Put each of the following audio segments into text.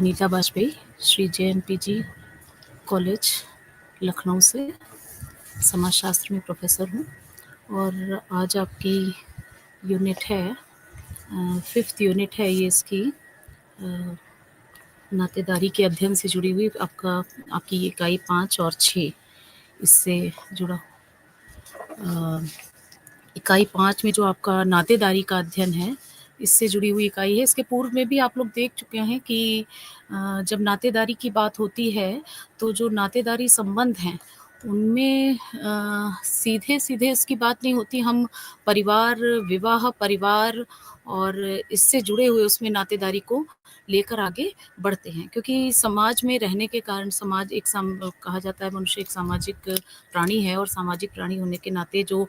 Nita Bajpayee, Shri JNPG college Lucknow से समाजशास्त्र में प्रोफेसर हूँ और आज आपकी यूनिट है 5th यूनिट है ये इसकी नातेदारी के अध्ययन से जुड़ी हुई आपकी इकाई 5 और 6 इससे जुड़ा। इकाई 5 में जो आपका नातेदारी का अध्ययन है इससे जुड़ी हुई इकाई है। इसके पूर्व में भी आप लोग देख चुके हैं कि जब नातेदारी की बात होती है तो जो नातेदारी संबंध हैं उनमें सीधे-सीधे इसकी बात नहीं होती। हम परिवार, विवाह, परिवार और इससे जुड़े हुए उसमें नातेदारी को लेकर आगे बढ़ते हैं, क्योंकि समाज में रहने के कारण समाज एक कहा जाता है मनुष्य एक सामाजिक प्राणी है और सामाजिक प्राणी होने के नाते जो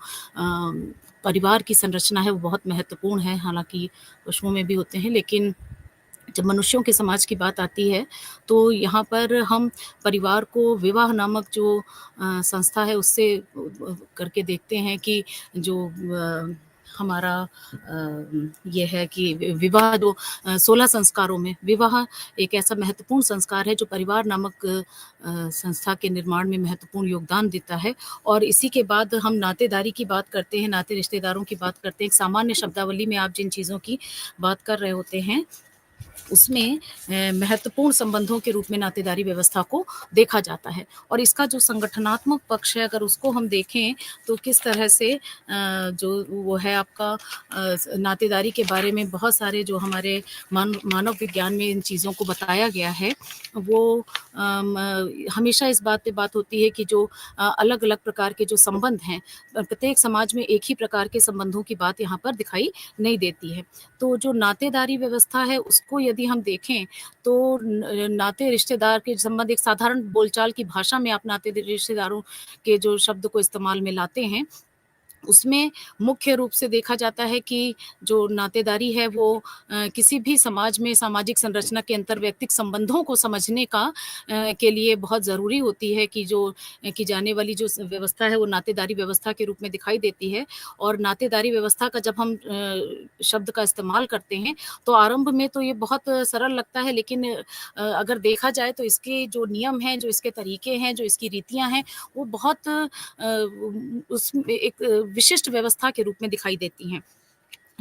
परिवार की संरचना है वो बहुत महत्वपूर्ण है। हालाँकि पशुओं में भी होते हैं, लेकिन जब मनुष्यों के समाज की बात आती है तो यहाँ पर हम परिवार को विवाह नामक जो संस्था है उससे करके देखते हैं कि जो हमारा ये है कि विवाह जो 16 संस्कारों में विवाह एक ऐसा महत्वपूर्ण संस्कार है जो परिवार नामक संस्था के निर्माण में महत्वपूर्ण योगदान देता है। और इसी के बाद हम नातेदारी की बात करते हैं, नाते रिश्तेदारों की बात करते हैं। एक सामान्य शब्दावली में आप जिन चीज़ों की बात कर रहे होते हैं उसमें महत्वपूर्ण संबंधों के रूप में नातेदारी व्यवस्था को देखा जाता है। और इसका जो संगठनात्मक पक्ष है अगर उसको हम देखें तो किस तरह से जो वो है आपका नातेदारी के बारे में बहुत सारे जो हमारे मानव विज्ञान में इन चीज़ों को बताया गया है वो हमेशा इस बात पे बात होती है कि जो अलग-अलग प्रकार के जो संबंध हैं प्रत्येक समाज में एक ही प्रकार के संबंधों की बात यहाँ पर दिखाई नहीं देती है। तो जो नातेदारी व्यवस्था है उसको यदि हम देखें तो नाते रिश्तेदार के संबंध एक साधारण बोलचाल की भाषा में आप नाते रिश्तेदारों के जो शब्द को इस्तेमाल में लाते हैं उसमें मुख्य रूप से देखा जाता है कि जो नातेदारी है वो किसी भी समाज में सामाजिक संरचना के अंतर्वैयक्तिक संबंधों को समझने के लिए बहुत ज़रूरी होती है कि जो की जाने वाली जो व्यवस्था है वो नातेदारी व्यवस्था के रूप में दिखाई देती है। और नातेदारी व्यवस्था का जब हम शब्द का इस्तेमाल करते हैं तो आरंभ में तो ये बहुत सरल लगता है, लेकिन अगर देखा जाए तो इसके जो नियम हैं, जो इसके तरीके हैं, जो इसकी रीतियाँ हैं वो बहुत उसमें एक विशिष्ट व्यवस्था के रूप में दिखाई देती हैं।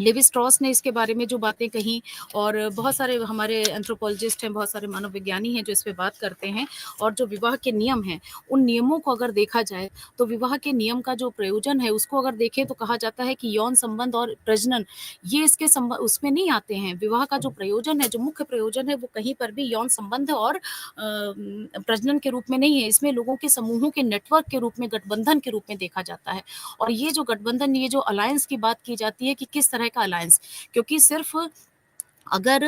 लेवी स्ट्रॉस ने इसके बारे में जो बातें कहीं और बहुत सारे हमारे एंथ्रोपोलॉजिस्ट हैं, बहुत सारे मानवविज्ञानी हैं जो इस पे बात करते हैं। और जो विवाह के नियम हैं, उन नियमों को अगर देखा जाए तो विवाह के नियम का जो प्रयोजन है उसको अगर देखें तो कहा जाता है कि यौन संबंध और प्रजनन ये इसके उसमें नहीं आते हैं। विवाह का जो प्रयोजन है, जो मुख्य प्रयोजन है वो कहीं पर भी यौन संबंध और प्रजनन के रूप में नहीं है। इसमें लोगों के समूहों के नेटवर्क के रूप में, गठबंधन के रूप में देखा जाता है। और ये जो गठबंधन, ये जो अलायंस की बात की जाती है कि किस तरह का अलायंस, क्योंकि सिर्फ अगर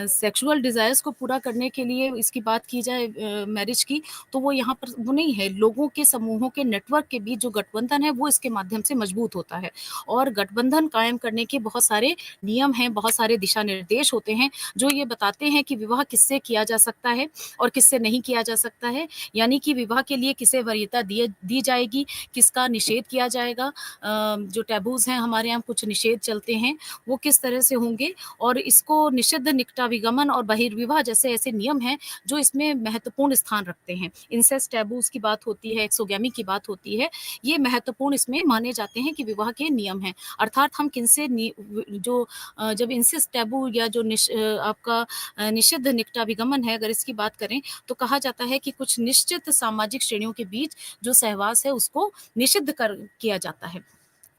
सेक्सुअल डिज़ायर्स को पूरा करने के लिए इसकी बात की जाए मैरिज की, तो वो यहाँ पर वो नहीं है। लोगों के समूहों के नेटवर्क के बीच जो गठबंधन है वो इसके माध्यम से मजबूत होता है। और गठबंधन कायम करने के बहुत सारे नियम हैं, बहुत सारे दिशा निर्देश होते हैं जो ये बताते हैं कि विवाह किससे किया जा सकता है और किससे नहीं किया जा सकता है। यानी कि विवाह के लिए किसे वरीयता दी जाएगी, किसका निषेध किया जाएगा। जो टैबूज़ हैं हमारे यहाँ कुछ निषेध चलते हैं वो किस तरह से होंगे। और इसको निषिद्ध निकटाविगमन और बहिर्विवाह जैसे ऐसे नियम हैं जो इसमें महत्वपूर्ण स्थान रखते हैं। इंसेस्ट टैबूज़ की बात होती है, एक्सोगैमी की बात होती है, ये महत्वपूर्ण इसमें माने जाते हैं कि विवाह के नियम हैं। अर्थात हम किनसे जो जब इंसेस्ट टैबू या जो आपका निषिद्ध निकटाविगमन है अगर इसकी बात करें तो कहा जाता है कि कुछ निश्चित सामाजिक श्रेणियों के बीच जो सहवास है उसको निषिद्ध किया जाता है।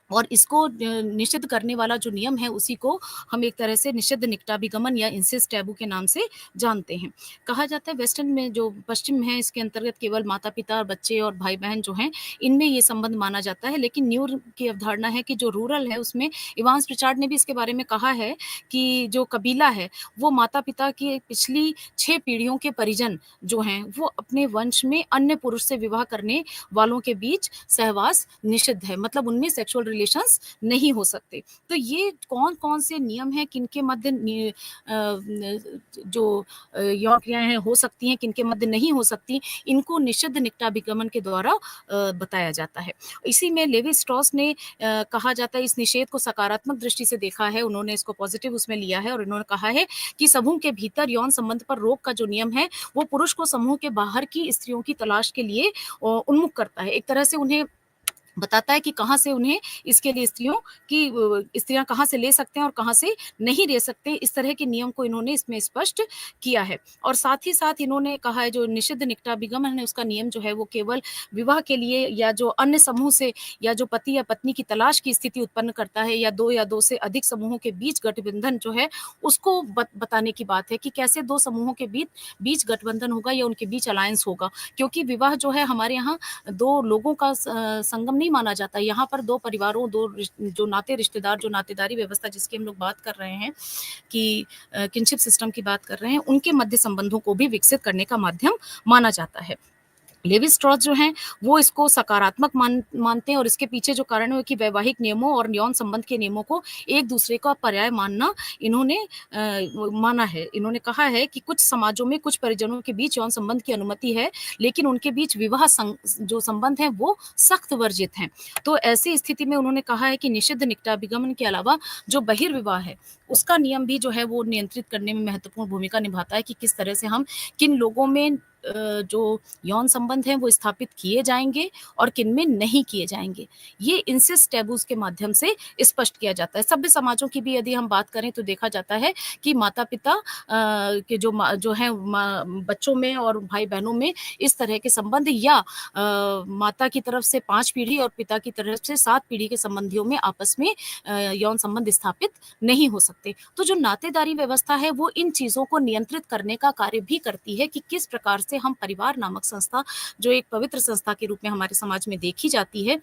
और इसको निषिद्ध करने वाला जो नियम है उसी को हम एक तरह से निषिद्ध निकटाभिगमन या इंसेस्ट टैबू के नाम से जानते हैं। कहा जाता है वेस्टर्न में जो पश्चिम है इसके अंतर्गत केवल माता-पिता, बच्चे और भाई-बहन जो हैं इनमें ये संबंध माना जाता है। लेकिन न्यू की अवधारणा है कि जो रूरल है उसमें इवांस प्रिचार्ड ने भी इसके बारे में कहा है कि जो कबीला है वो माता-पिता की पिछली 6 पीढ़ियों के परिजन जो हैं वो अपने वंश में अन्य पुरुष से विवाह करने वालों के बीच सहवास निषिद्ध है। मतलब उनमें सेक्सुअल रिलेशंस नहीं हो सकते। तो ये कौन-कौन से नियम हैं, किनके मध्य जो यौन क्रियाएँ हैं हो सकती हैं, किनके मध्य नहीं हो सकती, इनको निषिद्ध निकटाभिगमन के द्वारा बताया जाता है। इसी में लेवी स्ट्रॉस ने कहा जाता है, इस निषेध को सकारात्मक दृष्टि से देखा है, उन्होंने इसको पॉजिटिव उसमें लिया है और उन्होंने कहा है कि समूह के भीतर यौन संबंध पर रोक का जो नियम है, वो पुरुष को समूह के बाहर की स्त्रियों की तलाश के लिए उन्मुख करता है। एक तरह से उन्हें बताता है कि कहाँ से उन्हें इसके लिए स्त्रियाँ कहाँ से ले सकते हैं और कहाँ से नहीं ले सकते, इस तरह के नियम को इन्होंने इसमें स्पष्ट किया है। और साथ ही साथ इन्होंने कहा है, जो निषिद्ध निकटाभिगमन है उसका नियम जो है वो केवल विवाह के लिए या जो अन्य समूह से या जो पति या पत्नी की तलाश की स्थिति उत्पन्न करता है, या 2 से अधिक समूहों के बीच गठबंधन जो है उसको बताने की बात है कि कैसे 2 समूहों के बीच गठबंधन होगा या उनके बीच अलायंस होगा। क्योंकि विवाह जो है हमारे यहाँ 2 लोगों का संगम नहीं माना जाता। यहाँ पर 2 परिवारों, 2 जो रिश्तेदार, जो नातेदारी व्यवस्था जिसकी हम लोग बात कर रहे हैं कि किनशिप सिस्टम की बात कर रहे हैं, उनके मध्य संबंधों को भी विकसित करने का माध्यम माना जाता है। लेवी स्ट्रॉस जो हैं वो इसको सकारात्मक मानते हैं और इसके पीछे जो कारण है कि वैवाहिक नियमों और यौन संबंध के नियमों को एक दूसरे का पर्याय मानना इन्होंने माना है। इन्होंने कहा है कि कुछ समाजों में कुछ परिजनों के बीच यौन संबंध की अनुमति है, लेकिन उनके बीच विवाह जो संबंध है वो सख्त वर्जित हैं। तो ऐसी स्थिति में उन्होंने कहा है कि निषिद्ध निकटाभिगमन के अलावा जो बहिर्विवाह है उसका नियम भी जो है वो नियंत्रित करने में महत्वपूर्ण भूमिका निभाता है कि किस तरह से हम किन लोगों में जो यौन संबंध हैं वो स्थापित किए जाएँगे और किन में नहीं किए जाएँगे। ये इंसेस्ट टैबूज़ के माध्यम से स्पष्ट किया जाता है। सभ्य समाजों की भी यदि हम बात करें तो देखा जाता है कि माता-पिता के जो हैं बच्चों में और भाई-बहनों में इस तरह के संबंध या माता की तरफ से 5 पीढ़ी और पिता की तरफ से 7 पीढ़ी के संबंधियों में आपस में यौन संबंध स्थापित नहीं हो सकते। तो जो नातेदारी व्यवस्था है वो इन चीज़ों को नियंत्रित करने का कार्य भी करती है कि किस प्रकार से हम परिवार नामक संस्था, जो एक पवित्र संस्था के रूप में हमारे समाज में देखी जाती है,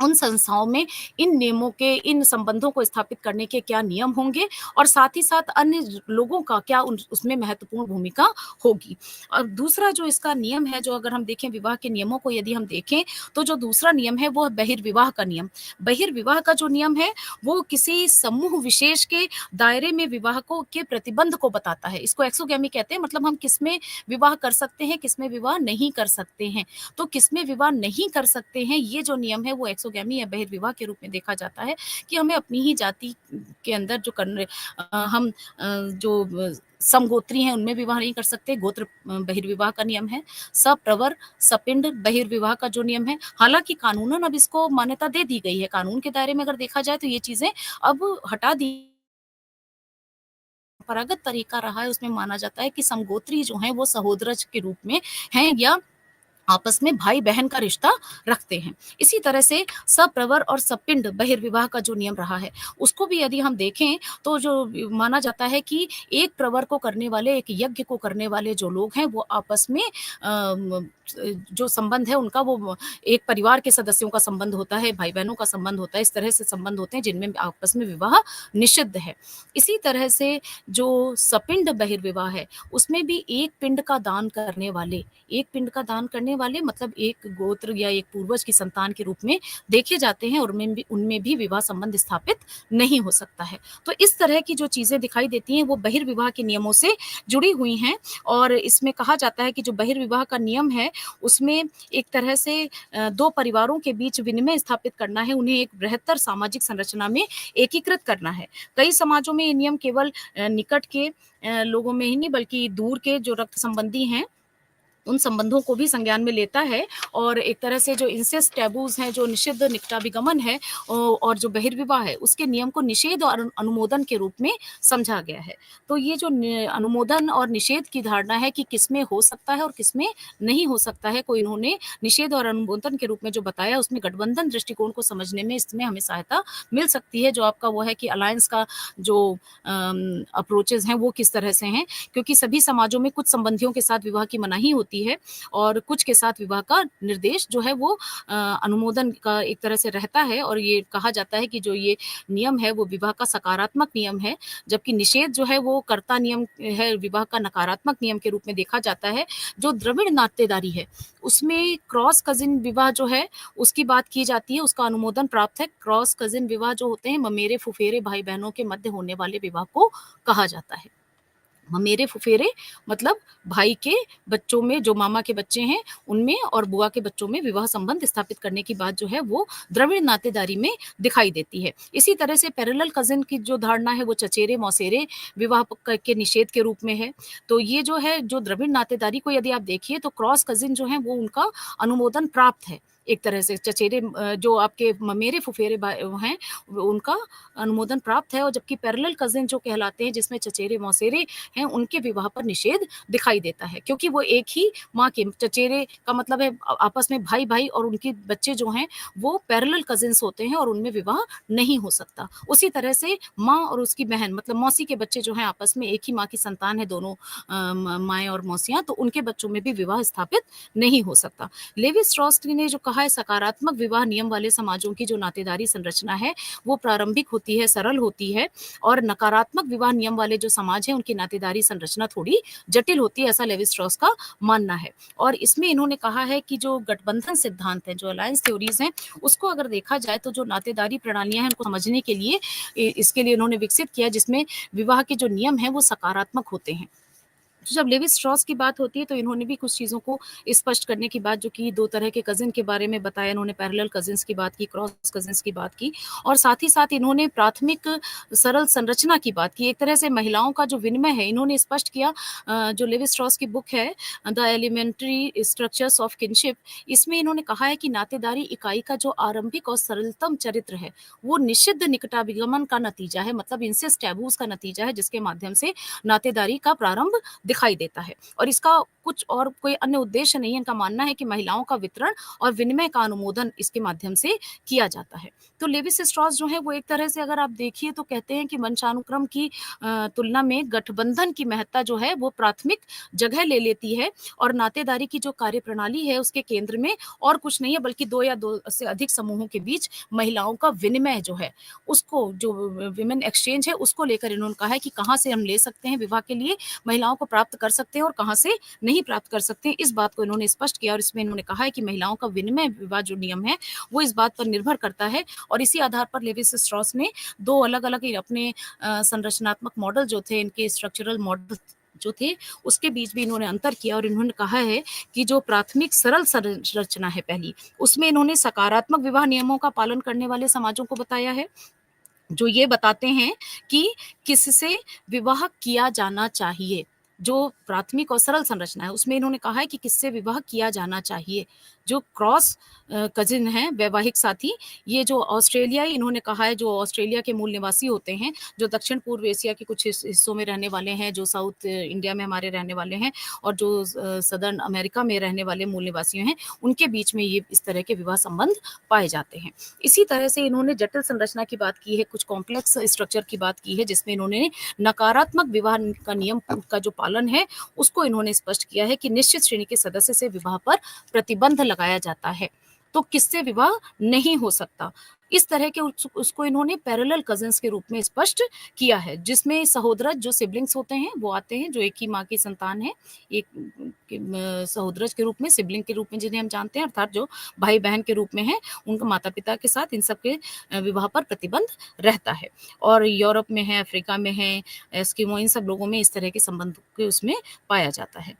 उन संस्थाओं में इन नियमों के, इन संबंधों को स्थापित करने के क्या नियम होंगे और साथ ही साथ अन्य लोगों का क्या उसमें महत्वपूर्ण भूमिका होगी। और दूसरा जो इसका नियम है, जो अगर हम देखें विवाह के नियमों को यदि हम देखें, तो जो दूसरा नियम है वो है बहिर्विवाह का नियम। बहिर्विवाह का जो नियम है वो किसी समूह विशेष के दायरे में विवाह के प्रतिबंध को बताता है। इसको एक्सोगैमी कहते हैं, मतलब हम किसमें विवाह कर सकते हैं, किसमें विवाह नहीं कर सकते हैं। तो किसमें विवाह नहीं कर सकते हैं, ये जो नियम है वो एक्सोगैमी या बहिर्विवाह के रूप में देखा जाता है कि हमें अपनी ही जाति के अंदर हम जो समगोत्री हैं उनमें विवाह नहीं कर सकते। गोत्र बहिर्विवाह का नियम है। सप्रवर, सपिंड बहिर्विवाह का जो नियम है, हालांकि कानूनन अब इसको मान्यता दे दी गई है। कानून के दायरे में अगर देखा जाए तो ये चीजें अब हटा दी। परंपरागत तरीका रहा है, उसमें माना जाता है कि समगोत्री जो हैं वो सहोदरज के रूप में हैं या आपस में भाई-बहन का रिश्ता रखते हैं। इसी तरह से सप्रवर और सपिंड बहिर्विवाह का जो नियम रहा है, उसको भी यदि हम देखें तो जो माना जाता है कि एक प्रवर को करने वाले, एक यज्ञ को करने वाले जो लोग हैं वो आपस में जो संबंध है उनका वो एक परिवार के सदस्यों का संबंध होता है, भाई-बहनों का संबंध होता है, इस तरह से संबंध होते हैं जिनमें आपस में विवाह निषिद्ध है। इसी तरह से जो सपिंड बहिर्विवाह है, उसमें भी एक पिंड का दान करने वाले मतलब एक गोत्र या एक पूर्वज की संतान के रूप में देखे जाते हैं और उनमें भी विवाह संबंध स्थापित नहीं हो सकता है। तो इस तरह की जो चीजें दिखाई देती हैं वो बहिर्विवाह के नियमों से जुड़ी हुई हैं और इसमें कहा जाता है कि जो बहिर्विवाह का नियम है उसमें एक तरह से 2 परिवारों के बीच विनिमय स्थापित करना है, उन्हें एक बृहत्तर सामाजिक संरचना में एकीकृत करना है। कई समाजों में ये नियम केवल निकट के लोगों में ही नहीं बल्कि दूर के जो रक्त संबंधी हैं उन संबंधों को भी संज्ञान में लेता है और एक तरह से जो इंसेस्ट टैबूज़ हैं, जो निषिद्ध निकटाभिगमन है और जो बहिर्विवाह है, उसके नियम को निषेध और अनुमोदन के रूप में समझा गया है। तो ये जो अनुमोदन और निषेध की धारणा है कि किसमें हो सकता है और किसमें नहीं हो सकता है, को इन्होंने निषेध और अनुमोदन के रूप में जो बताया, उसमें गठबंधन दृष्टिकोण को समझने में इसमें हमें सहायता मिल सकती है, जो आपका वो है कि अलायंस का जो अप्रोचेज़ हैं, वो किस तरह से हैं। क्योंकि सभी समाजों में कुछ संबंधियों के साथ विवाह की मनाही होती होती है और कुछ के साथ विवाह का निर्देश जो है वो अनुमोदन का एक तरह से रहता है और ये कहा जाता है कि जो ये नियम है वो विवाह का सकारात्मक नियम है, जबकि निषेध जो है वो कर्ता नियम है, विवाह का नकारात्मक नियम के रूप में देखा जाता है। जो द्रविड़ नातेदारी है, उसमें क्रॉस कज़िन विवाह जो है उसकी बात की जाती है, उसका अनुमोदन प्राप्त है। क्रॉस कज़िन विवाह जो होते हैं, ममेरे-फुफेरे भाई-बहनों के मध्य होने वाले विवाह को कहा जाता है। ममेरे-फुफेरे मतलब भाई के बच्चों में जो मामा के बच्चे हैं, उनमें और बुआ के बच्चों में विवाह संबंध स्थापित करने की बात जो है वो द्रविड़ नातेदारी में दिखाई देती है। इसी तरह से पैरेलल कज़िन की जो धारणा है वो चचेरे-मौसेरे विवाह के निषेध के रूप में है। तो ये जो है, जो द्रविड़ नातेदारी को यदि आप देखिए तो क्रॉस कज़िन जो हैं वो उनका अनुमोदन प्राप्त है। एक तरह से चचेरे जो आपके ममेरे-फुफेरे हैं, उनका अनुमोदन प्राप्त है और जबकि पैरेलल कज़िन जो कहलाते हैं, जिसमें चचेरे-मौसेरे हैं, उनके विवाह पर निषेध दिखाई देता है, क्योंकि वो एक ही माँ के चचेरे का मतलब है आपस में भाई-भाई और उनके बच्चे जो हैं वो पैरेलल कज़िन्स होते हैं और उनमें विवाह नहीं हो सकता। उसी तरह से माँ और उसकी बहन मतलब मौसी के बच्चे जो हैं आपस में एक ही माँ की संतान है दोनों माएँ और मौसियाँ, तो उनके बच्चों में भी विवाह स्थापित नहीं हो सकता। लेवी स्ट्रॉस ने जो कहा है सकारात्मक विवाह नियम वाले समाजों की जो नातेदारी संरचना है वो प्रारंभिक होती है, सरल होती है और नकारात्मक विवाह नियम वाले जो समाज हैं उनकी नातेदारी संरचना थोड़ी जटिल होती है, ऐसा लेवी स्ट्रॉस का मानना है। और इसमें इन्होंने कहा है कि जो गठबंधन सिद्धांत है, जो अलायंस थ्योरीज हैं, उसको अगर देखा जाए तो जो नातेदारी प्रणालियां हैं उनको समझने के लिए इसके लिए इन्होंने विकसित किया, जिसमें विवाह के जो नियम हैं वो सकारात्मक होते हैं। तो जब लेवी स्ट्रॉस की बात होती है तो इन्होंने भी कुछ चीज़ों को स्पष्ट करने की बात जो की, 2 तरह के कज़िन के बारे में बताया इन्होंने, पैरेलल कज़िन्स की बात की, क्रॉस कज़िन्स की बात की और साथ ही साथ इन्होंने प्राथमिक सरल संरचना की बात की। एक तरह से महिलाओं का जो विनिमय है इन्होंने स्पष्ट किया। जो लेवी स्ट्रॉस की बुक है the elementary structures of kinship, इसमें इन्होंने कहा है कि नातेदारी इकाई का जो आरंभिक और सरलतम चरित्र है, वो निषिद्ध निकटाभिगमन का नतीजा है, मतलब इंसेस्ट टैबूज़ का नतीजा है, जिसके माध्यम से नातेदारी का प्रारंभ दिखाई देता है और इसका कुछ और कोई अन्य उद्देश्य नहीं है। इनका मानना है कि महिलाओं का वितरण और विनिमय का अनुमोदन इसके माध्यम से किया जाता है। तो लेविस स्ट्रॉस जो है वो एक तरह से अगर आप देखिए तो कहते हैं कि वंशानुक्रम की तुलना में गठबंधन की महत्ता जो है वो प्राथमिक जगह ले लेती है और नातेदारी की जो कार्यप्रणाली है उसके केंद्र में और कुछ नहीं है बल्कि 2 या 2 से अधिक समूहों के बीच महिलाओं का विनिमय जो है, उसको जो विमेन एक्सचेंज है उसको लेकर इन्होंने कहा है कि कहाँ से हम ले सकते हैं विवाह के लिए, महिलाओं को प्राप्त कर सकते हैं और कहाँ से नहीं प्राप्त कर सकते हैं। इस बात को इन्होंने स्पष्ट किया और इसमें इन्होंने कहा है कि महिलाओं का विनिमय विवाह जो नियम है वो इस बात पर निर्भर करता है और इसी आधार पर लेविस स्ट्रॉस ने 2 अलग-अलग अपने संरचनात्मक मॉडल जो थे, इनके स्ट्रक्चरल मॉडल जो थे उसके बीच भी इन्होंने अंतर किया और इन्होंने कहा है कि जो प्राथमिक सरल संरचना है पहली, उसमें इन्होंने सकारात्मक विवाह नियमों का पालन करने वाले समाजों को बताया है, जो ये बताते हैं कि किससे विवाह किया जाना चाहिए। जो प्राथमिक और सरल संरचना है उसमें इन्होंने कहा है कि किससे विवाह किया जाना चाहिए। जो क्रॉस कज़िन हैं, वैवाहिक साथी, ये जो ऑस्ट्रेलियाई इन्होंने कहा है, जो ऑस्ट्रेलिया के मूल निवासी होते हैं, जो दक्षिण पूर्व एशिया के कुछ हिस्सों में रहने वाले हैं, जो साउथ इंडिया में हमारे रहने वाले हैं और जो सदर्न अमेरिका में रहने वाले मूल निवासी हैं, उनके बीच में ये इस तरह के विवाह संबंध पाए जाते हैं। इसी तरह से इन्होंने जटिल संरचना की बात की है, कुछ कॉम्प्लेक्स स्ट्रक्चर की बात की है, जिसमें इन्होंने नकारात्मक विवाह का नियम का जो पालन है, उसको इन्होंने स्पष्ट किया है कि निश्चित श्रेणी के सदस्य से विवाह पर प्रतिबंध लगाया जाता है, तो किससे विवाह नहीं हो सकता। इस तरह के उसको इन्होंने पैरेलल कज़िन्स के रूप में स्पष्ट किया है, जिसमें सहोदरज जो सिबलिंग्स होते हैं, वो आते हैं, जो एक ही माँ की संतान है, एक सहोदरज के रूप में, सिबलिंग के रूप में जिन्हें हम जानते हैं, अर्थात जो भाई-बहन के रूप में हैं, उनके माता-पिता के साथ इन सब के विवाह पर प्रतिबंध रहता है। और यूरोप में है, अफ्रीका में है, एस्किमो, इन सब लोगों में इस तरह के संबंध के उसमें पाया जाता है।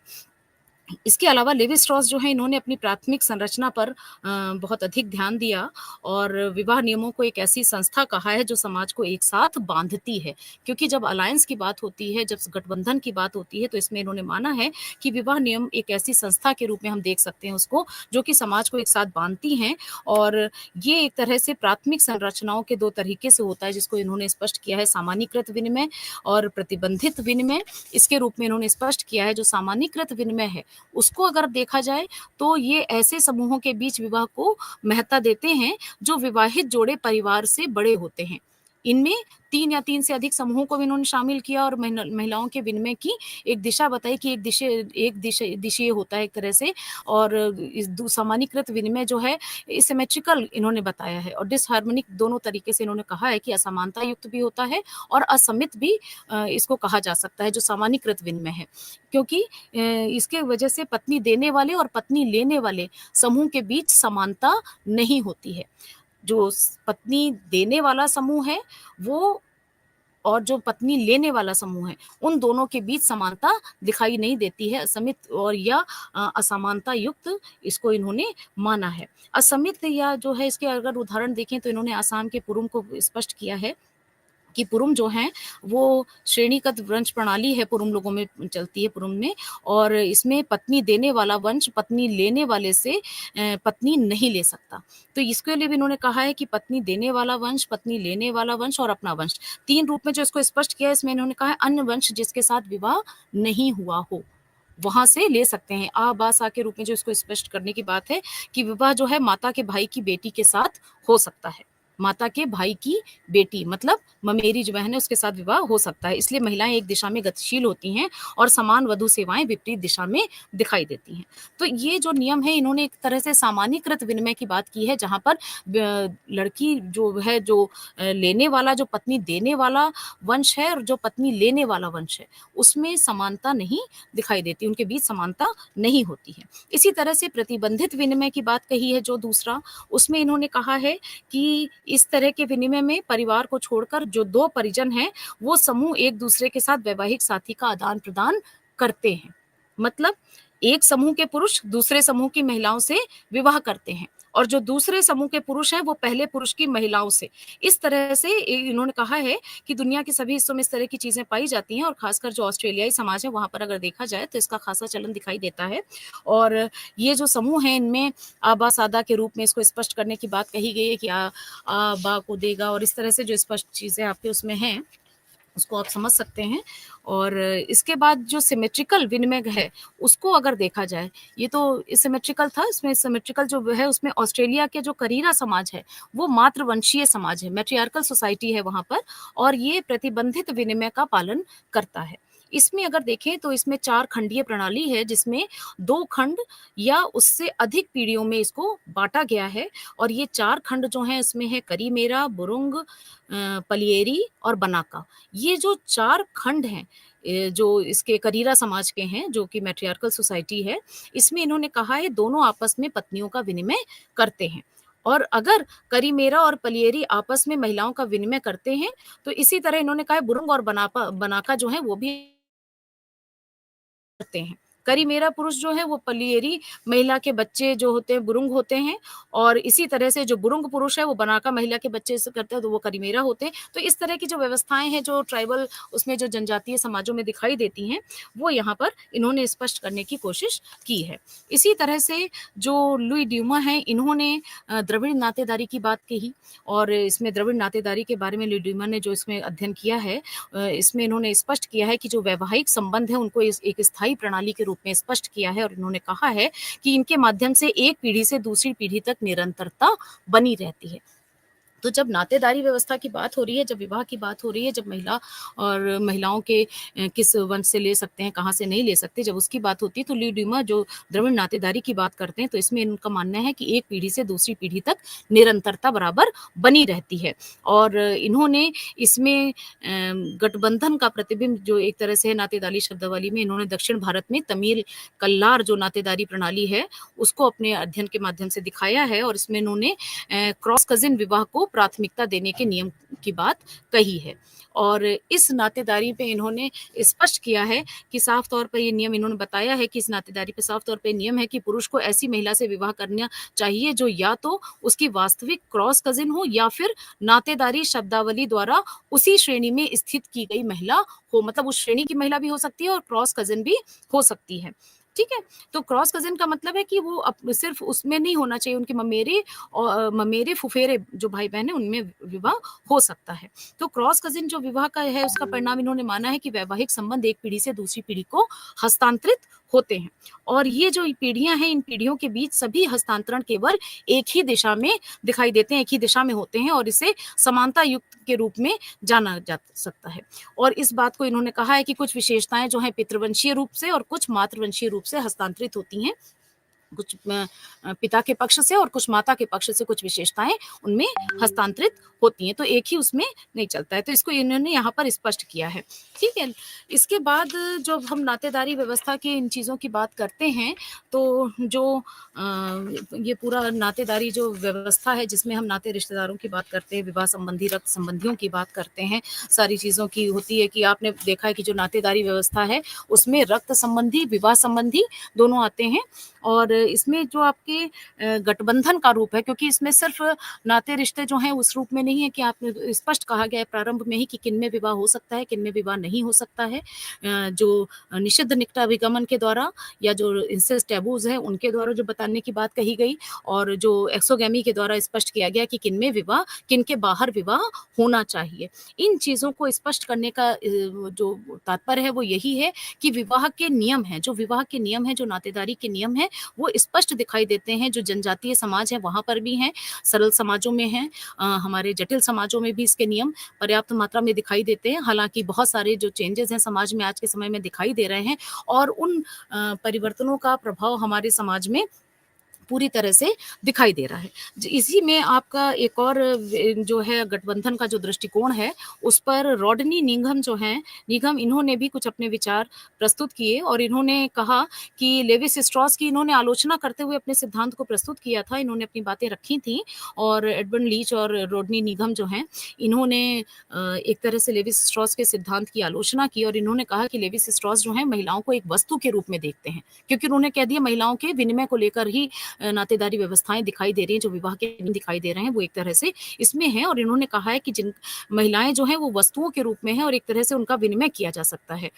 इसके अलावा लेवी स्ट्रॉस जो है इन्होंने अपनी प्राथमिक संरचना पर बहुत अधिक ध्यान दिया और विवाह नियमों को एक ऐसी संस्था कहा है जो समाज को एक साथ बांधती है, क्योंकि जब अलायंस की बात होती है, जब गठबंधन की बात होती है, तो इसमें इन्होंने माना है कि विवाह नियम एक ऐसी संस्था के रूप में हम देख सकते हैं उसको, जो कि समाज को एक साथ बांधती हैं और ये एक तरह से प्राथमिक संरचनाओं के 2 तरीके से होता है, जिसको इन्होंने स्पष्ट किया है, सामान्यीकृत विनिमय और प्रतिबंधित विनिमय। इसके रूप में इन्होंने स्पष्ट किया है जो सामान्यीकृत विनिमय है, उसको अगर देखा जाए तो ये ऐसे समूहों के बीच विवाह को महत्ता देते हैं जो विवाहित जोड़े परिवार से बड़े होते हैं। इनमें 3 या 3 से अधिक समूहों को भी इन्होंने शामिल किया और महिलाओं के विनिमय की एक दिशा बताई कि एक दिशीय होता है एक तरह से, और इस सामान्यीकृत विनिमय जो है सिमेट्रिकल इन्होंने बताया है, और डिसहार्मोनिक दोनों तरीके से इन्होंने कहा है कि असमानता युक्त भी होता है और असमित भी इसको कहा जा सकता है, जो सामान्यीकृत विनिमय है, क्योंकि इसके वजह से पत्नी देने वाले और पत्नी लेने वाले समूह के बीच समानता नहीं होती है। जो पत्नी देने वाला समूह है वो और जो पत्नी लेने वाला समूह है, उन दोनों के बीच समानता दिखाई नहीं देती है, असमित और या असमानता युक्त इसको इन्होंने माना है। असमित या जो है इसके अगर उदाहरण देखें तो इन्होंने आसाम के पुरुम को स्पष्ट किया है कि पुरुम जो हैं वो श्रेणीगत वंश प्रणाली है, पुरुम लोगों में चलती है पुरुम में, और इसमें पत्नी देने वाला वंश पत्नी लेने वाले से पत्नी नहीं ले सकता। तो इसके लिए भी इन्होंने कहा है कि पत्नी देने वाला वंश, पत्नी लेने वाला वंश और अपना वंश, 3 रूप में जो इसको स्पष्ट किया है, इसमें इन्होंने कहा है अन्य वंश जिसके साथ विवाह नहीं हुआ हो, वहाँ से ले सकते हैं। आ, बा, सा के रूप में जो इसको स्पष्ट करने की बात है कि विवाह जो है माता के भाई की बेटी के साथ हो सकता है। माता के भाई की बेटी मतलब ममेरी जो बहन है उसके साथ विवाह हो सकता है। इसलिए महिलाएं एक दिशा में गतिशील होती हैं और समान वधु सेवाएं विपरीत दिशा में दिखाई देती हैं। तो ये जो नियम है इन्होंने एक तरह से सामान्यीकृत विनिमय की बात की है, जहां पर लड़की जो है जो लेने वाला जो पत्नी देने वाला वंश है और जो पत्नी लेने वाला वंश है उसमें समानता नहीं दिखाई देती, उनके बीच समानता नहीं होती है। इसी तरह से प्रतिबंधित विनिमय की बात कही है जो दूसरा, उसमें इन्होंने कहा है कि इस तरह के विनिमय में परिवार को छोड़कर जो 2 परिजन हैं वो समूह एक दूसरे के साथ वैवाहिक साथी का आदान प्रदान करते हैं। मतलब एक समूह के पुरुष दूसरे समूह की महिलाओं से विवाह करते हैं और जो दूसरे समूह के पुरुष हैं वो पहले पुरुष की महिलाओं से। इस तरह से इन्होंने कहा है कि दुनिया के सभी हिस्सों में इस तरह की चीजें पाई जाती हैं और खासकर जो ऑस्ट्रेलियाई समाज है वहां पर अगर देखा जाए तो इसका खासा चलन दिखाई देता है। और ये जो समूह है इनमें आबा सादा के रूप में इसको स्पष्ट करने की बात कही गई है कि आ बा को देगा, और इस तरह से जो स्पष्ट चीजें आपके उसमें हैं उसको आप समझ सकते हैं। और इसके बाद जो सिमेट्रिकल विनिमय है उसको अगर देखा जाए, ये तो सिमेट्रिकल था, इसमें सिमेट्रिकल जो है उसमें ऑस्ट्रेलिया के जो करीरा समाज है वो मातृवंशीय समाज है, मैट्रियार्कल सोसाइटी है वहां पर, और ये प्रतिबंधित विनिमय का पालन करता है। इसमें अगर देखें तो इसमें 4 खंडीय प्रणाली है जिसमें 2 खंड या उससे अधिक पीढ़ियों में इसको बांटा गया है, और ये 4 खंड जो हैं इसमें है करीमेरा, बुरुंग, पलियेरी और बनाका। ये जो 4 खंड हैं जो इसके करीरा समाज के हैं जो कि मैट्रियार्कल सोसाइटी है, इसमें इन्होंने कहा है दोनों आपस में पत्नियों का विनिमय करते हैं। और अगर करीमेरा और पलियेरी आपस में महिलाओं का विनिमय करते हैं तो इसी तरह इन्होंने कहा है बुरुंग और बनाका जो है वो भी करते हैं। करीमेरा पुरुष जो है वो पलियेरी महिला के बच्चे जो होते हैं बुरुंग होते हैं, और इसी तरह से जो बुरुंग पुरुष है वो बनाका महिला के बच्चे से करते हैं तो वो करीमेरा होते हैं। तो इस तरह की जो व्यवस्थाएं हैं जो ट्राइबल उसमें जो जनजातीय समाजों में दिखाई देती हैं वो यहाँ पर इन्होंने स्पष्ट करने की कोशिश की है। इसी तरह से जो लुई ड्यूमा है इन्होंने द्रविड़ नातेदारी की बात कही, और इसमें द्रविड़ नातेदारी के बारे में लुई ड्यूमा ने जो इसमें अध्ययन किया है इसमें इन्होंने स्पष्ट किया है कि जो वैवाहिक संबंध है उनको एक स्थायी प्रणाली के रूप में स्पष्ट किया है, और इन्होंने कहा है कि इनके माध्यम से एक पीढ़ी से दूसरी पीढ़ी तक निरंतरता बनी रहती है। तो जब नातेदारी व्यवस्था की बात हो रही है, जब विवाह की बात हो रही है, जब महिला और महिलाओं के किस वंश से ले सकते हैं, कहाँ से नहीं ले सकते, जब उसकी बात होती है तो ली ड्यूमा जो द्रविड़ नातेदारी की बात करते हैं तो इसमें इनका मानना है कि एक पीढ़ी से दूसरी पीढ़ी तक निरंतरता बराबर बनी रहती है। और इन्होंने इसमें गठबंधन का प्रतिबिंब जो एक तरह से है नातेदारी शब्दावली में, इन्होंने दक्षिण भारत में तमिल कल्लार जो नातेदारी प्रणाली है उसको अपने अध्ययन के माध्यम से दिखाया है, और इसमें इन्होंने क्रॉस कजिन विवाह को प्राथमिकता देने के नियम की बात कही है। और इस नातेदारी पे इन्होंने स्पष्ट किया है कि साफ तौर पर ये नियम इन्होंने बताया है कि इस नातेदारी पे साफ तौर पे नियम है कि पुरुष को ऐसी महिला से विवाह करना चाहिए जो या तो उसकी वास्तविक क्रॉस कजिन हो या फिर नातेदारी शब्दावली द्वारा उसी श्रेणी में स्थित की गई महिला हो, मतलब उस श्रेणी की महिला भी हो सकती है और क्रॉस कजिन भी हो सकती है। ठीक है, तो क्रॉस कजिन का मतलब है कि वो सिर्फ उसमें नहीं होना चाहिए, उनके ममेरे और ममेरे फुफेरे जो भाई बहन है उनमें विवाह हो सकता है। तो क्रॉस कजिन जो विवाह का है उसका परिणाम इन्होंने माना है कि वैवाहिक संबंध एक पीढ़ी से दूसरी पीढ़ी को हस्तांतरित होते हैं, और ये जो पीढ़ियां हैं इन पीढ़ियों के बीच सभी हस्तांतरण केवल एक ही दिशा में दिखाई देते हैं, एक ही दिशा में होते हैं, और इसे समानता युक्त के रूप में जाना जा सकता है। और इस बात को इन्होंने कहा है कि कुछ विशेषताएँ जो हैं पितृवंशीय रूप से और कुछ मातृवंशीय रूप से हस्तांतरित होती हैं। कुछ पिता के पक्ष से और कुछ माता के पक्ष से कुछ विशेषताएँ उनमें हस्तांतरित होती हैं, तो एक ही उसमें नहीं चलता है, तो इसको इन्होंने यहाँ पर स्पष्ट किया है, ठीक है? इसके बाद जब हम नातेदारी व्यवस्था की इन चीज़ों की बात करते हैं, तो जो ये पूरा नातेदारी जो व्यवस्था है, जिसमें हम नाते रिश्तेदारों की बात करते हैं, विवाह संबंधी, रक्त संबंधियों की बात करते हैं, सारी चीज़ों की होती है कि आपने देखा है कि जो नातेदारी व्यवस्था है, उसमें रक्त संबंधी, विवाह संबंधी दोनों आते हैं और इसमें जो आपके गठबंधन का रूप है, क्योंकि इसमें सिर्फ़ नाते रिश्ते जो हैं उस रूप में नहीं है कि आपने स्पष्ट कहा गया है प्रारंभ में ही कि किनमें विवाह हो सकता है, किनमें विवाह नहीं हो सकता है। जो निषिद्ध निकटाभिगमन के द्वारा या जो इंसेस्ट टैबूज़ हैं उनके द्वारा जो बताने की बात कही गई और जो एक्सोगेमी के द्वारा स्पष्ट किया गया कि किनमें विवाह, किनके बाहर विवाह होना चाहिए। इन चीज़ों को स्पष्ट करने का जो तात्पर्य है वो यही है कि विवाह के नियम हैं, जो विवाह के नियम हैं, जो नातेदारी के नियम हैं, वो स्पष्ट दिखाई देते हैं। जो जनजातीय समाज है वहाँ पर भी हैं, सरल समाजों में हैं, हमारे जटिल समाजों में भी इसके नियम पर्याप्त मात्रा में दिखाई देते हैं। हालाँकि बहुत सारे जो चेंजेज़ हैं समाज में आज के समय में दिखाई दे रहे हैं और उन परिवर्तनों का प्रभाव हमारे समाज में पूरी तरह से दिखाई दे रहा है। इसी में आपका एक और जो है गठबंधन का जो दृष्टिकोण है, उस पर रॉडनी निघम जो हैं, निघम इन्होंने भी कुछ अपने विचार प्रस्तुत किए और इन्होंने कहा कि लेविस स्ट्रॉस की इन्होंने आलोचना करते हुए अपने सिद्धांत को प्रस्तुत किया था, इन्होंने अपनी बातें रखी थी और एडवर्ड लीच और रॉडनी निघम जो हैं, इन्होंने एक तरह से लेविस स्ट्रॉस के सिद्धांत की आलोचना की और इन्होंने कहा कि लेविस स्ट्रॉस जो हैं महिलाओं को एक वस्तु के रूप में देखते हैं, क्योंकि उन्होंने कह दिया महिलाओं के विनिमय को लेकर ही नातेदारी व्यवस्थाएँ दिखाई दे रही हैं, जो विवाह के नियम दिखाई दे रहे हैं, वो एक तरह से इसमें हैं और इन्होंने कहा है कि जिन महिलाएँ जो हैं, वो वस्तुओं के रूप में हैं और एक तरह से उनका विनिमय किया जा सकता है।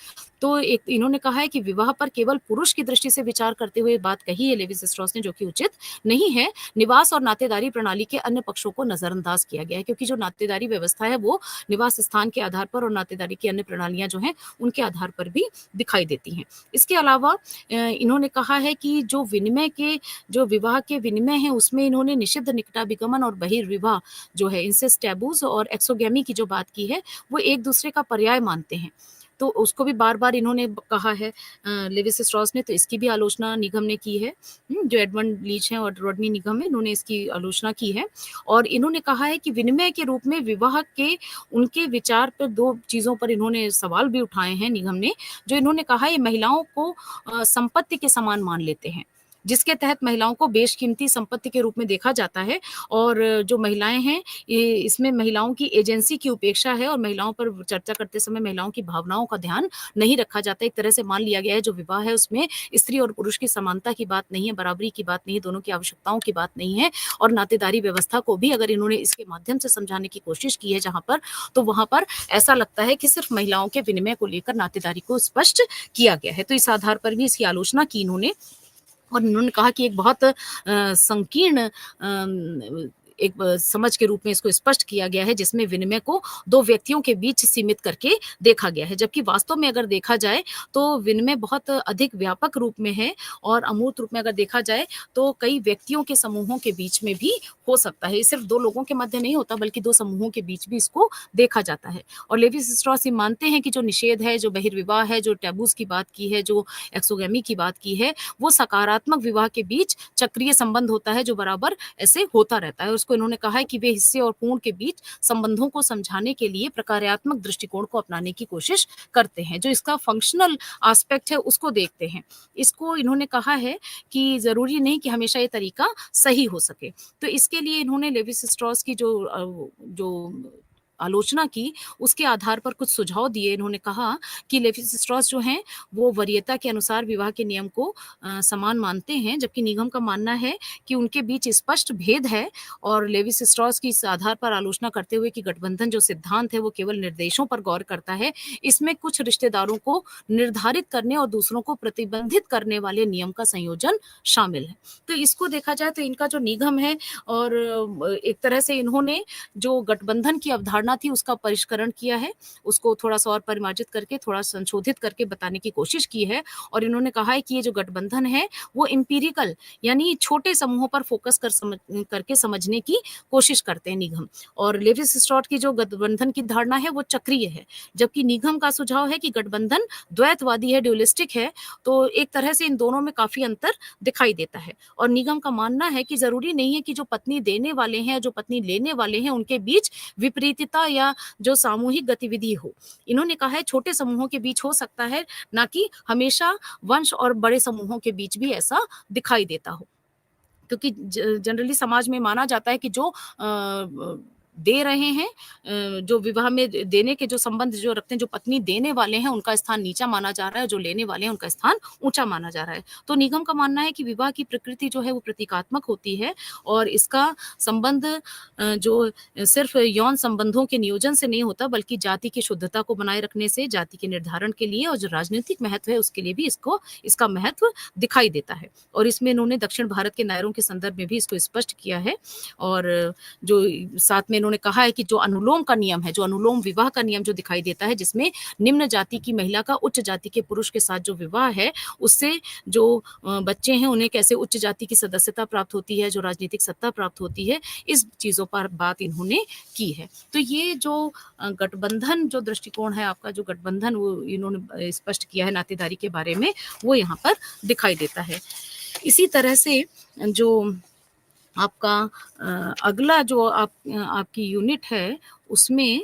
तो एक इन्होंने कहा है कि विवाह पर केवल पुरुष की दृष्टि से विचार करते हुए बात कही है लेविस स्ट्रॉस ने, जो कि उचित नहीं है। निवास और नातेदारी प्रणाली के अन्य पक्षों को नज़रअंदाज किया गया है, क्योंकि जो नातेदारी व्यवस्था है, वो निवास स्थान के आधार पर और नातेदारी की अन्य प्रणालियाँ जो हैं, उनके आधार पर भी दिखाई देती हैं। इसके अलावा इन्होंने कहा है कि जो विनिमय के जो विवाह के विनिमय हैं उसमें इन्होंने निषिद्ध निकटाभिगमन और बहिर्विवाह जो है इंसेस्ट टैबूज़ और एक्सोगेमी की जो बात की है, वो एक दूसरे का पर्याय मानते हैं। तो उसको भी बार-बार इन्होंने कहा है लेविस स्ट्रॉस ने, तो इसकी भी आलोचना निघम ने की है। जो एडमंड लीच हैं और रॉडनी निघम है, इन्होंने इसकी आलोचना की है और इन्होंने कहा है कि विनिमय के रूप में विवाह के उनके विचार पर 2 चीज़ों पर इन्होंने सवाल भी उठाए हैं निघम ने, जो इन्होंने कहा है महिलाओं को संपत्ति के समान मान लेते हैं, जिसके तहत महिलाओं को बेशकीमती संपत्ति के रूप में देखा जाता है और जो महिलाएँ हैं, इसमें महिलाओं की एजेंसी की उपेक्षा है और महिलाओं पर चर्चा करते समय महिलाओं की भावनाओं का ध्यान नहीं रखा जाता। एक तरह से मान लिया गया है जो विवाह है उसमें स्त्री और पुरुष की समानता की बात नहीं है, बराबरी की बात नहीं है, दोनों की आवश्यकताओं की बात नहीं है और नातेदारी व्यवस्था को भी अगर इन्होंने इसके माध्यम से समझाने की कोशिश की है जहाँ पर, तो वहाँ पर ऐसा लगता है कि सिर्फ़ महिलाओं के विनिमय को लेकर नातेदारी को स्पष्ट किया गया है। तो इस आधार पर भी इसकी आलोचना की इन्होंने और उन्होंने कहा कि एक बहुत संकीर्ण एक समझ के रूप में इसको स्पष्ट किया गया है, जिसमें विनिमय को 2 व्यक्तियों के बीच सीमित करके देखा गया है। जबकि वास्तव में अगर देखा जाए, तो विनिमय बहुत अधिक व्यापक रूप में है और अमूर्त रूप में अगर देखा जाए, तो कई व्यक्तियों के समूहों के बीच में भी हो सकता है। ये सिर्फ़ 2 लोगों के मध्य नहीं होता, बल्कि 2 समूहों के बीच भी इसको देखा जाता है। और लेविस स्ट्रॉस ये मानते हैं कि जो निषेध है, जो बहिर्विवाह है, जो टैबूज़ की बात की है, जो एक्सोगेमी की बात की है, वो सकारात्मक विवाह के बीच चक्रीय संबंध होता है, जो बराबर ऐसे होता रहता है। उसको इन्होंने कहा है कि वे हिस्से और पूर्ण के बीच संबंधों को समझाने के लिए प्रकार्यात्मक दृष्टिकोण को अपनाने की कोशिश करते हैं। जो इसका फंक्शनल एस्पेक्ट है, उसको देखते हैं। इसको इन्होंने कहा है कि ज़रूरी नहीं कि हमेशा ये तरीका सही हो सके। तो इसके लिए इन्होंने लेविस स्ट्रॉस की जो आलोचना की, उसके आधार पर कुछ सुझाव दिए। इन्होंने कहा कि लेविस स्ट्रॉस जो हैं, वो वरीयता के अनुसार विवाह के नियम को समान मानते हैं, जबकि निगम का मानना है कि उनके बीच स्पष्ट भेद है और लेविस स्ट्रॉस की इस आधार पर आलोचना करते हुए कि गठबंधन जो सिद्धांत है, वो केवल निर्देशों पर गौर करता है। इसमें कुछ रिश्तेदारों को निर्धारित करने और दूसरों को प्रतिबंधित करने वाले नियम का संयोजन शामिल है। तो इसको देखा जाए तो इनका जो निगम है और एक तरह से इन्होंने जो गठबंधन की अवधारणा धारणा थी उसका परिष्करण किया है, उसको थोड़ा-सा और परिमार्जित करके, थोड़ा संशोधित करके बताने की कोशिश की है और इन्होंने कहा है कि ये जो गठबंधन है, वो एम्पिरिकल यानी छोटे समूहों पर फ़ोकस करके समझने की कोशिश करते हैं निगम। और लेविस स्ट्रॉट की जो गठबंधन की धारणा है, वो चक्रीय है, जबकि निगम का सुझाव है कि गठबंधन द्वैतवादी है, ड्यूलिस्टिक है, तो एक तरह से इन दोनों में काफ़ी अंतर दिखाई देता है। और निगम का मानना है कि ज़रूरी नहीं है कि जो पत्नी देने वाले हैं, जो पत्नी लेने वाले हैं, उनके बीच विपरीतता या जो सामूहिक गतिविधि हो। इन्होंने कहा है छोटे समूहों के बीच हो सकता है, ना कि हमेशा वंश और बड़े समूहों के बीच भी ऐसा दिखाई देता हो। क्योंकि जनरली समाज में माना जाता है कि जो दे रहे हैं जो विवाह में देने के जो संबंध जो रखते हैं, जो पत्नी देने वाले हैं, उनका स्थान नीचा माना जा रहा है, जो लेने वाले हैं, उनका स्थान ऊँचा माना जा रहा है। तो निगम का मानना है कि विवाह की प्रकृति जो है वो प्रतीकात्मक होती है और इसका संबंध जो सिर्फ़ यौन संबंधों के नियोजन से नहीं होता बल्कि जाति की शुद्धता को बनाए रखने से, जाति के निर्धारण के लिए और जो राजनीतिक महत्व है उसके लिए भी इसका महत्व दिखाई देता है। और इसमें इन्होंने दक्षिण भारत के नायरों के संदर्भ में भी इसको स्पष्ट किया है और जो साथ में इन्होंने कहा है कि जो अनुलोम का नियम है, जो अनुलोम विवाह का नियम जो दिखाई देता है, जिसमें निम्न जाति की महिला का उच्च जाति के पुरुष के साथ जो विवाह है, उससे जो बच्चे हैं उन्हें कैसे उच्च जाति की सदस्यता प्राप्त होती है, जो राजनीतिक सत्ता प्राप्त होती है, इस चीज़ों पर बात इन्होंने की है। तो ये जो गठबंधन जो दृष्टिकोण है आपका, जो गठबंधन वो इन्होंने स्पष्ट किया है नातेदारी के बारे में, वो यहाँ पर दिखाई देता है। इसी तरह से जो आपका अगला जो आपकी यूनिट है, उसमें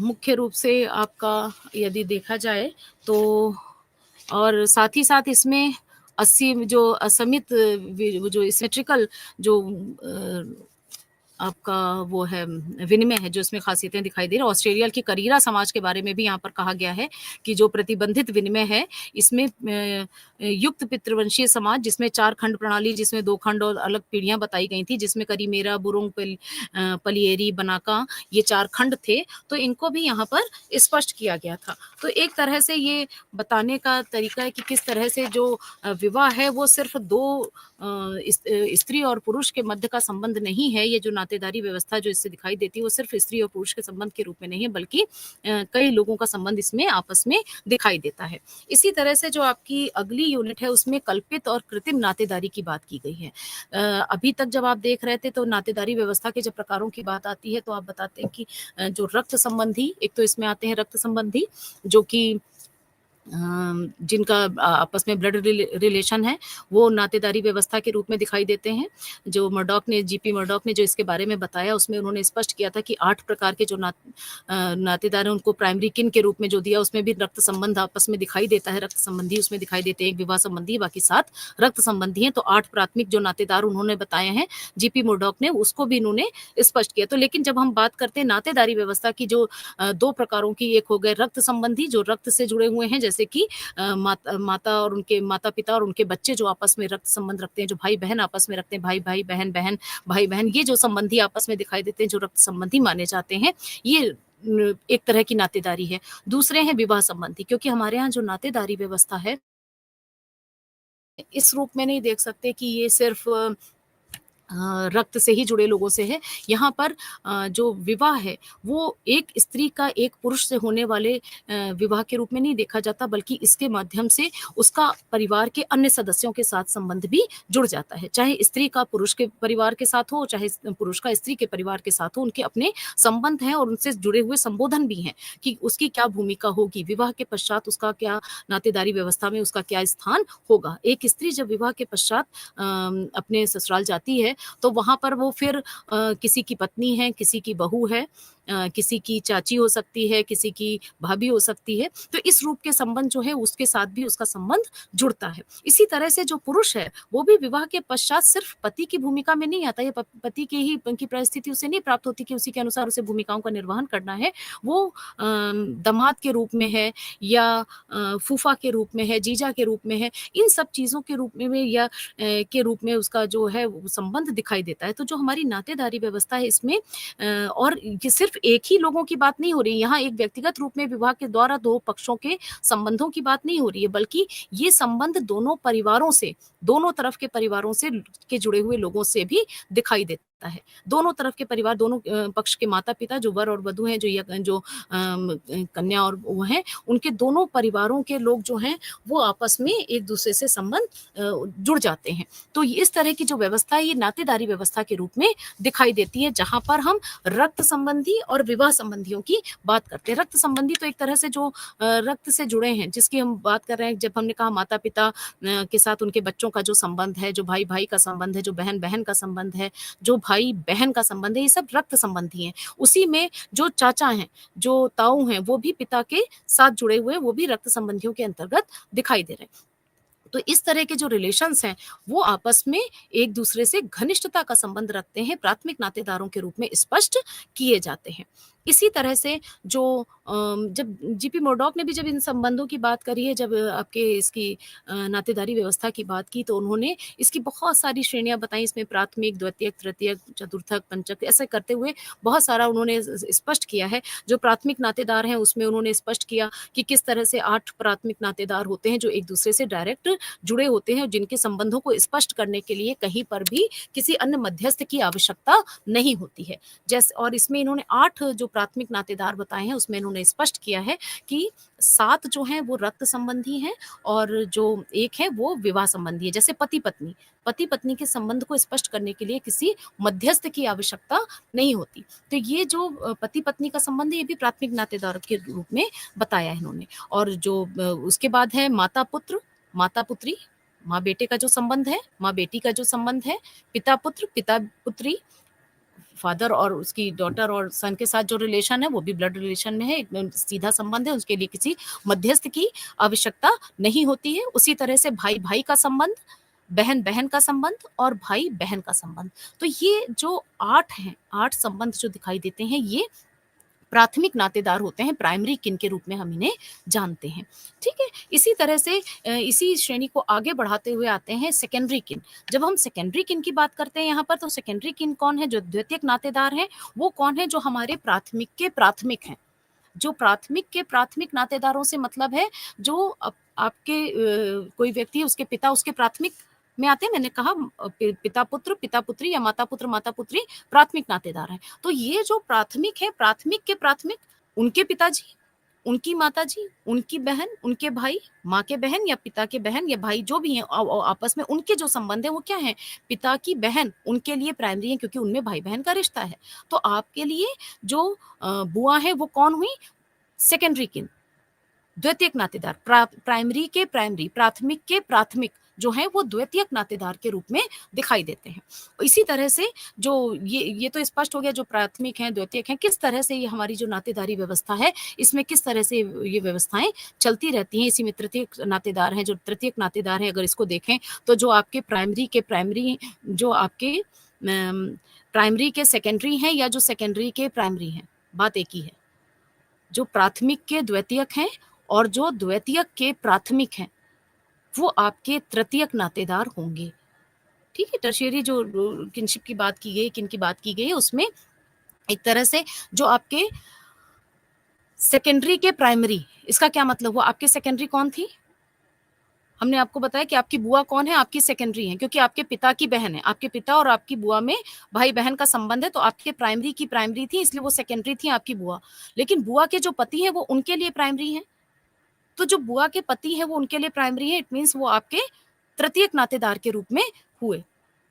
मुख्य रूप से आपका यदि देखा जाए तो और साथ ही साथ इसमें 80 जो असमित जो सिमेट्रिकल जो आपका वो है विनिमय है जो इसमें ख़ासियतें दिखाई दे रही हैं। ऑस्ट्रेलिया की करीरा समाज के बारे में भी यहाँ पर कहा गया है कि जो प्रतिबंधित विनिमय है इसमें युक्त पितृवंशीय समाज जिसमें 4 खंड प्रणाली जिसमें 2 खंड और अलग पीढ़ियाँ बताई गई थी जिसमें करीमेरा, बुरुंग, पलियेरी, बनाका ये 4 खंड थे, तो इनको भी यहाँ पर स्पष्ट किया गया था। तो एक तरह से ये बताने का तरीका है कि किस तरह से जो विवाह है वो सिर्फ़ 2 स्त्री और पुरुष के मध्य का संबंध नहीं है, ये जो नातेदारी व्यवस्था जो इससे दिखाई देती है वो सिर्फ स्त्री और पुरुष के संबंध के रूप में नहीं है बल्कि कई लोगों का संबंध इसमें आपस में दिखाई देता है। इसी तरह से जो आपकी अगली यूनिट है उसमें कल्पित और कृत्रिम नातेदारी की बात की गई है। अभी तक जब आप देख रहे थे तो नातेदारी व्यवस्था के जब प्रकारों की बात आती है तो आप बताते हैं कि जो रक्त संबंधी एक तो इसमें आते हैं रक्त संबंधी जो कि जिनका आपस में ब्लड रिलेशन है वो नातेदारी व्यवस्था के रूप में दिखाई देते हैं। जो जीपी मर्डॉक ने जो इसके बारे में बताया उसमें उन्होंने स्पष्ट किया था कि 8 प्रकार के जो नातेदार हैं उनको प्राइमरी किन के रूप में जो दिया उसमें भी रक्त संबंध आपस में दिखाई देता है, रक्त संबंधी उसमें दिखाई देते हैं, एक विवाह संबंधी बाकी 7 रक्त संबंधी हैं। तो 8 प्राथमिक जो नातेदार उन्होंने बताए हैं जीपी मर्डॉक ने उसको भी इन्होंने स्पष्ट किया। तो लेकिन जब हम बात करते हैं नातेदारी व्यवस्था की जो 2 प्रकारों की, एक हो गए रक्त संबंधी जो रक्त से जुड़े हुए हैं जैसे कि माता और उनके माता-पिता और उनके बच्चे जो आपस में रक्त संबंध रखते हैं, जो भाई-बहन आपस में रखते हैं, भाई-भाई, बहन-बहन, भाई-बहन ये जो संबंधी आपस में दिखाई देते हैं, जो रक्त संबंधी माने जाते हैं, ये एक तरह की नातेदारी है। दूसरे हैं विवाह संबंधी क्योंकि हमारे यहाँ जो नातेदारी व्यवस्था है, इस रूप में नहीं देख सकते कि ये सिर्फ़ रक्त से ही जुड़े लोगों से है। यहाँ पर जो विवाह है वो एक स्त्री का एक पुरुष से होने वाले विवाह के रूप में नहीं देखा जाता बल्कि इसके माध्यम से उसका परिवार के अन्य सदस्यों के साथ संबंध भी जुड़ जाता है। चाहे स्त्री का पुरुष के परिवार के साथ हो, चाहे पुरुष का स्त्री के परिवार के साथ हो, उनके अपने संबंध हैं और उनसे जुड़े हुए संबोधन भी हैं कि उसकी क्या भूमिका होगी, विवाह के पश्चात उसका क्या नातेदारी व्यवस्था में उसका क्या स्थान होगा। एक स्त्री जब विवाह के पश्चात अपने ससुराल जाती है तो वहाँ पर वो फिर किसी की पत्नी है, किसी की बहू है, किसी की चाची हो सकती है, किसी की भाभी हो सकती है। तो इस रूप के संबंध जो है उसके साथ भी उसका संबंध जुड़ता है। इसी तरह से जो पुरुष है वो भी विवाह के पश्चात सिर्फ पति की भूमिका में नहीं आता, ये पति की ही की परिस्थिति उसे नहीं प्राप्त होती कि उसी के अनुसार उसे भूमिकाओं का निर्वहन करना है। वो दामाद के रूप में है या फूफा के रूप में है, जीजा के रूप में है, इन सब चीज़ों के रूप में या के रूप में उसका जो है वो संबंध दिखाई देता है। तो जो हमारी नातेदारी व्यवस्था है इसमें और ये सिर्फ एक ही लोगों की बात नहीं हो रही है, यहाँ एक व्यक्तिगत रूप में विवाह के द्वारा 2 पक्षों के संबंधों की बात नहीं हो रही है, बल्कि ये संबंध दोनों परिवारों से, दोनों तरफ के परिवारों से के जुड़े हुए लोगों से भी दिखाई देता है। है। दोनों तरफ के परिवार, दोनों पक्ष के माता-पिता जो वर और वधू हैं, जो कन्या और वो हैं, उनके दोनों परिवारों के लोग जो हैं, वो आपस में एक-दूसरे से संबंध जुड़ जाते हैं। तो इस तरह की जो व्यवस्था है, ये नातेदारी व्यवस्था के रूप में दिखाई देती है, जहाँ पर हम रक्त संबंधी और विवाह संबंधियों की बात करते हैं। रक्त संबंधी तो एक तरह से जो रक्त से जुड़े हैं, जिसकी हम बात कर रहे हैं, जब हमने कहा माता-पिता के साथ उनके बच्चों का जो संबंध है, जो भाई-भाई का संबंध है, जो बहन-बहन का संबंध है, जो भाई-बहन का संबंध है, ये सब रक्त संबंधी हैं। उसी में जो चाचा हैं, जो ताऊ हैं, वो भी पिता के साथ जुड़े हुए हैं, वो भी रक्त संबंधियों के अंतर्गत दिखाई दे रहे हैं। तो इस तरह के जो रिलेशंस हैं, वो आपस में एक-दूसरे से घनिष्ठता का संबंध रखते हैं, प्राथमिक नातेदारों के रूप में स्पष्ट किए जाते हैं। इसी तरह से जो जब जीपी मुर्डॉक ने भी जब इन संबंधों की बात करी है, जब आपके इसकी नातेदारी व्यवस्था की बात की, तो उन्होंने इसकी बहुत सारी श्रेणियाँ बताई, इसमें प्राथमिक, द्वितीयक, तृतीयक, चतुर्थक, पंचक, ऐसे करते हुए बहुत सारा उन्होंने स्पष्ट किया है। जो प्राथमिक नातेदार हैं, उसमें उन्होंने स्पष्ट किया कि किस तरह से 8 प्राथमिक नातेदार होते हैं, जो एक-दूसरे से डायरेक्ट जुड़े होते हैं और जिनके संबंधों को स्पष्ट करने के लिए कहीं पर भी किसी अन्य मध्यस्थ की आवश्यकता नहीं होती है। और इसमें इन्होंने 8 जो प्राथमिक नातेदार बताए हैं, उसमें इन्होंने स्पष्ट किया है कि 7 जो हैं वो रक्त संबंधी हैं और जो 1 है वो विवाह संबंधी है। जैसे पति-पत्नी, पति-पत्नी के संबंध को स्पष्ट करने के लिए किसी मध्यस्थ की आवश्यकता नहीं होती। तो ये जो पति-पत्नी का संबंध है, ये भी प्राथमिक नातेदार के रूप में बताया है इन्होंने। और जो उसके बाद है माता-पुत्र, माता-पुत्री, माँ-बेटे का जो संबंध है, माँ-बेटी का जो संबंध है, पिता-पुत्र, पिता-पुत्री, फादर और उसकी डॉटर और सन के साथ जो रिलेशन है, वो भी ब्लड रिलेशन में है, एकदम सीधा संबंध है, उसके लिए किसी मध्यस्थ की आवश्यकता नहीं होती है। उसी तरह से भाई-भाई का संबंध, बहन-बहन का संबंध और भाई-बहन का संबंध। तो ये जो 8 हैं, 8 संबंध जो दिखाई देते हैं, ये प्राथमिक नातेदार होते हैं, प्राइमरी किन के रूप में हम इन्हें जानते हैं, ठीक है? इसी तरह से इसी श्रेणी को आगे बढ़ाते हुए आते हैं सेकेंडरी किन। जब हम सेकेंडरी किन की बात करते हैं यहाँ पर, तो सेकेंडरी किन कौन है? जो द्वितीयक नातेदार हैं, वो कौन है? जो हमारे प्राथमिक के प्राथमिक हैं। जो प्राथमिक के प्राथमिक नातेदारों से मतलब है, जो आपके कोई व्यक्ति है, उसके पिता उसके प्राथमिक में आते हैं। मैंने कहा पिता-पुत्र, पिता-पुत्री या माता-पुत्र, माता-पुत्री प्राथमिक नातेदार हैं। तो ये जो प्राथमिक है, प्राथमिक के प्राथमिक, उनके पिताजी, उनकी माताजी, उनकी बहन, उनके भाई, माँ के बहन या पिता के बहन या भाई जो भी हैं, आपस में उनके जो संबंध हैं, वो क्या हैं? पिता की बहन उनके लिए प्राइमरी है, क्योंकि उनमें भाई-बहन का रिश्ता है। तो आपके लिए जो बुआ है, वो कौन हुई? सेकेंडरी किन, द्वितीयक नातेदार। प्राइमरी के प्राइमरी, प्राथमिक के प्राथमिक जो हैं, वो द्वितीयक नातेदार के रूप में दिखाई देते हैं। इसी तरह से जो ये तो स्पष्ट हो गया, जो प्राथमिक हैं, द्वितीयक हैं, किस तरह से ये हमारी जो नातेदारी व्यवस्था है, इसमें किस तरह से ये व्यवस्थाएँ चलती रहती हैं। इसी में तृतीयक नातेदार हैं, जो तृतीयक नातेदार हैं, अगर इसको देखें, तो जो आपके प्राइमरी के प्राइमरी, जो आपके प्राइमरी के सेकेंडरी हैं या जो सेकेंडरी के प्राइमरी हैं, बात एक ही है। जो प्राथमिक के द्वितीयक हैं और जो द्वितीयक के प्राथमिक हैं, वो आपके तृतीयक नातेदार होंगे, ठीक है? टर्शियरी जो किनशिप की बात की गई, किन की बात की गई है, उसमें एक तरह से जो आपके सेकेंडरी के प्राइमरी, इसका क्या मतलब हुआ? आपकी सेकेंडरी कौन थी? हमने आपको बताया कि आपकी बुआ कौन है? आपकी सेकेंडरी है, क्योंकि आपके पिता की बहन है। आपके पिता और आपकी बुआ में भाई-बहन का संबंध है, तो आपके प्राइमरी की प्राइमरी थी, इसलिए वो सेकेंडरी थी आपकी बुआ। लेकिन बुआ के जो पति हैं, वो उनके लिए प्राइमरी हैं। तो जो बुआ के पति हैं, वो उनके लिए प्राइमरी है, इट मीन्स वो आपके तृतीयक नातेदार के रूप में हुए।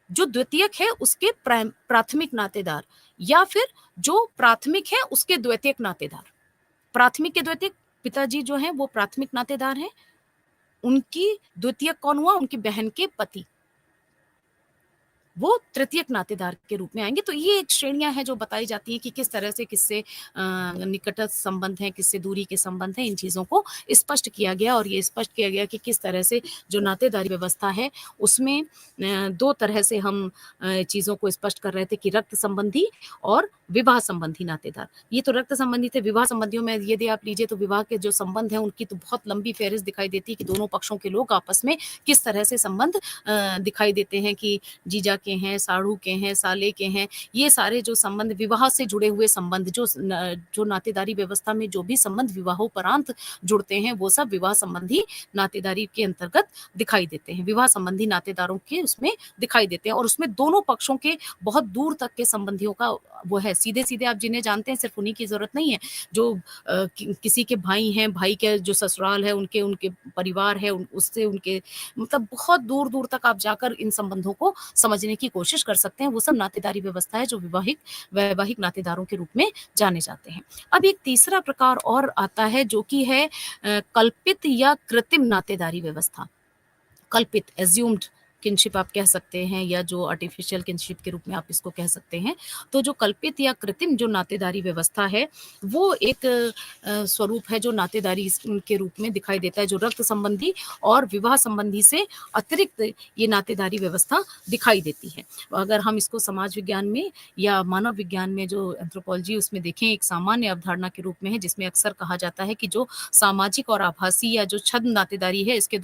जो द्वितीयक है, उसके प्राथमिक नातेदार, या फिर जो प्राथमिक है, उसके द्वितीयक नातेदार। प्राथमिक के द्वितीयक पिताजी जो हैं, वो प्राथमिक नातेदार हैं। उनकी द्वितीयक कौन हुआ? उनकी बहन के पति। वो तृतीयक नातेदार के रूप में आएँगे। तो ये एक श्रेणियाँ हैं जो बताई जाती हैं कि किस तरह से किससे निकटतम संबंध है, किससे दूरी के संबंध हैं, इन चीज़ों को स्पष्ट किया गया। और ये स्पष्ट किया गया कि किस तरह से जो नातेदारी व्यवस्था है, उसमें 2 तरह से हम चीज़ों को स्पष्ट कर रहे थे कि रक्त संबंधी और विवाह संबंधी नातेदार। ये तो रक्त संबंधी थे। विवाह संबंधियों में यदि आप लीजिए, तो विवाह के जो संबंध हैं, उनकी तो बहुत लंबी फ़हरिस्त दिखाई देती है कि दोनों पक्षों के लोग आपस में किस तरह से संबंध दिखाई देते हैं कि जीजा के हैं, साढ़ू के हैं, साले के हैं, ये सारे जो संबंध विवाह से जुड़े हुए संबंध जो नातेदारी व्यवस्था में जो भी संबंध विवाहोपरांत जुड़ते हैं, वो सब विवाह संबंधी नातेदारी के अंतर्गत दिखाई देते हैं। विवाह संबंधी नातेदारों के उसमें दिखाई देते हैं और उसमें दोनों पक्षों के बहुत दूर तक के संबंधियों का वो है। सीधे-सीधे आप जिन्हें जानते हैं सिर्फ़ उन्हीं की ज़रूरत नहीं है। जो किसी के भाई हैं, भाई के जो ससुराल है, उनके उनके परिवार है, उससे उनके मतलब बहुत दूर-दूर तक आप जाकर इन संबंधों को समझने की कोशिश कर सकते हैं। वो सब नातेदारी व्यवस्था है जो वैवाहिक नातेदारों के रूप में जाने जाते हैं। अब एक तीसरा प्रकार और आता है जो कि है कल्पित या कृत्रिम नातेदारी व्यवस्था। कल्पित एज्यूम्ड किनशिप आप कह सकते हैं या जो आर्टिफिशियल किनशिप के रूप में आप इसको कह सकते हैं। तो जो कल्पित या कृत्रिम जो नातेदारी व्यवस्था है, वो एक स्वरूप है जो नातेदारी के रूप में दिखाई देता है, जो रक्त संबंधी और विवाह संबंधी से अतिरिक्त ये नातेदारी व्यवस्था दिखाई देती है। अगर हम इसको समाज विज्ञान में या मानव विज्ञान में जो एंथ्रोपोलॉजी उसमें देखें, एक सामान्य अवधारणा के रूप में है, जिसमें अक्सर कहा जाता है कि जो सामाजिक और आभासी या जो छद्म नातेदारी है, इसके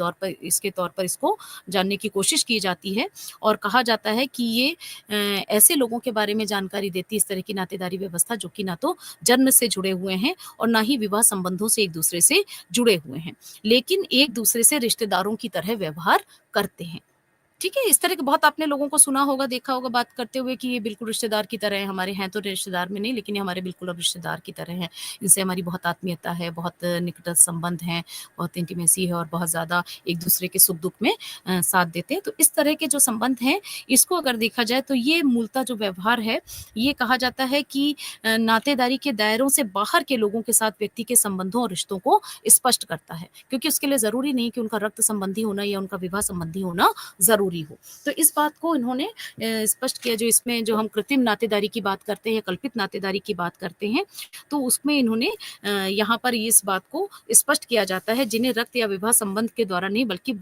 तौर पर इसको जानने की कोशिश की जाती है और कहा जाता है कि ये ऐसे लोगों के बारे में जानकारी देती है, इस तरह की नातेदारी व्यवस्था जो कि ना तो जन्म से जुड़े हुए हैं और ना ही विवाह संबंधों से एक दूसरे से जुड़े हुए हैं, लेकिन एक दूसरे से रिश्तेदारों की तरह व्यवहार करते हैं। ठीक है, इस तरह के बहुत आपने लोगों को सुना होगा, देखा होगा बात करते हुए कि ये बिल्कुल रिश्तेदार की तरह है, हमारे हैं तो रिश्तेदार में नहीं, लेकिन ये हमारे बिल्कुल अब रिश्तेदार की तरह हैं। इनसे हमारी बहुत आत्मीयता है, बहुत निकटतम संबंध हैं, बहुत इंटीमेसी है और बहुत ज़्यादा एक-दूसरे के सुख-दुख में साथ देते हैं। तो इस तरह के जो संबंध हैं, इसको अगर देखा जाए तो ये मूलतः जो व्यवहार है, ये कहा जाता है कि नातेदारी के दायरों से बाहर के लोगों के साथ व्यक्ति के संबंधों और रिश्तों को स्पष्ट करता है, क्योंकि उसके लिए ज़रूरी नहीं कि उनका रक्त संबंधी होना या उनका विवाह संबंधी होना ज़रूरी हो। तो इस बात को इन्होंने स्पष्ट किया, जो इसमें जो हम कृत्रिम नातेदारी की बात करते हैं, कल्पित नातेदारी की बात करते हैं, तो उसमें इन्होंने यहाँ पर इस बात को स्पष्ट किया जाता है, जिन्हें रक्त या विवाह संबंध के द्वारा नहीं बल्कि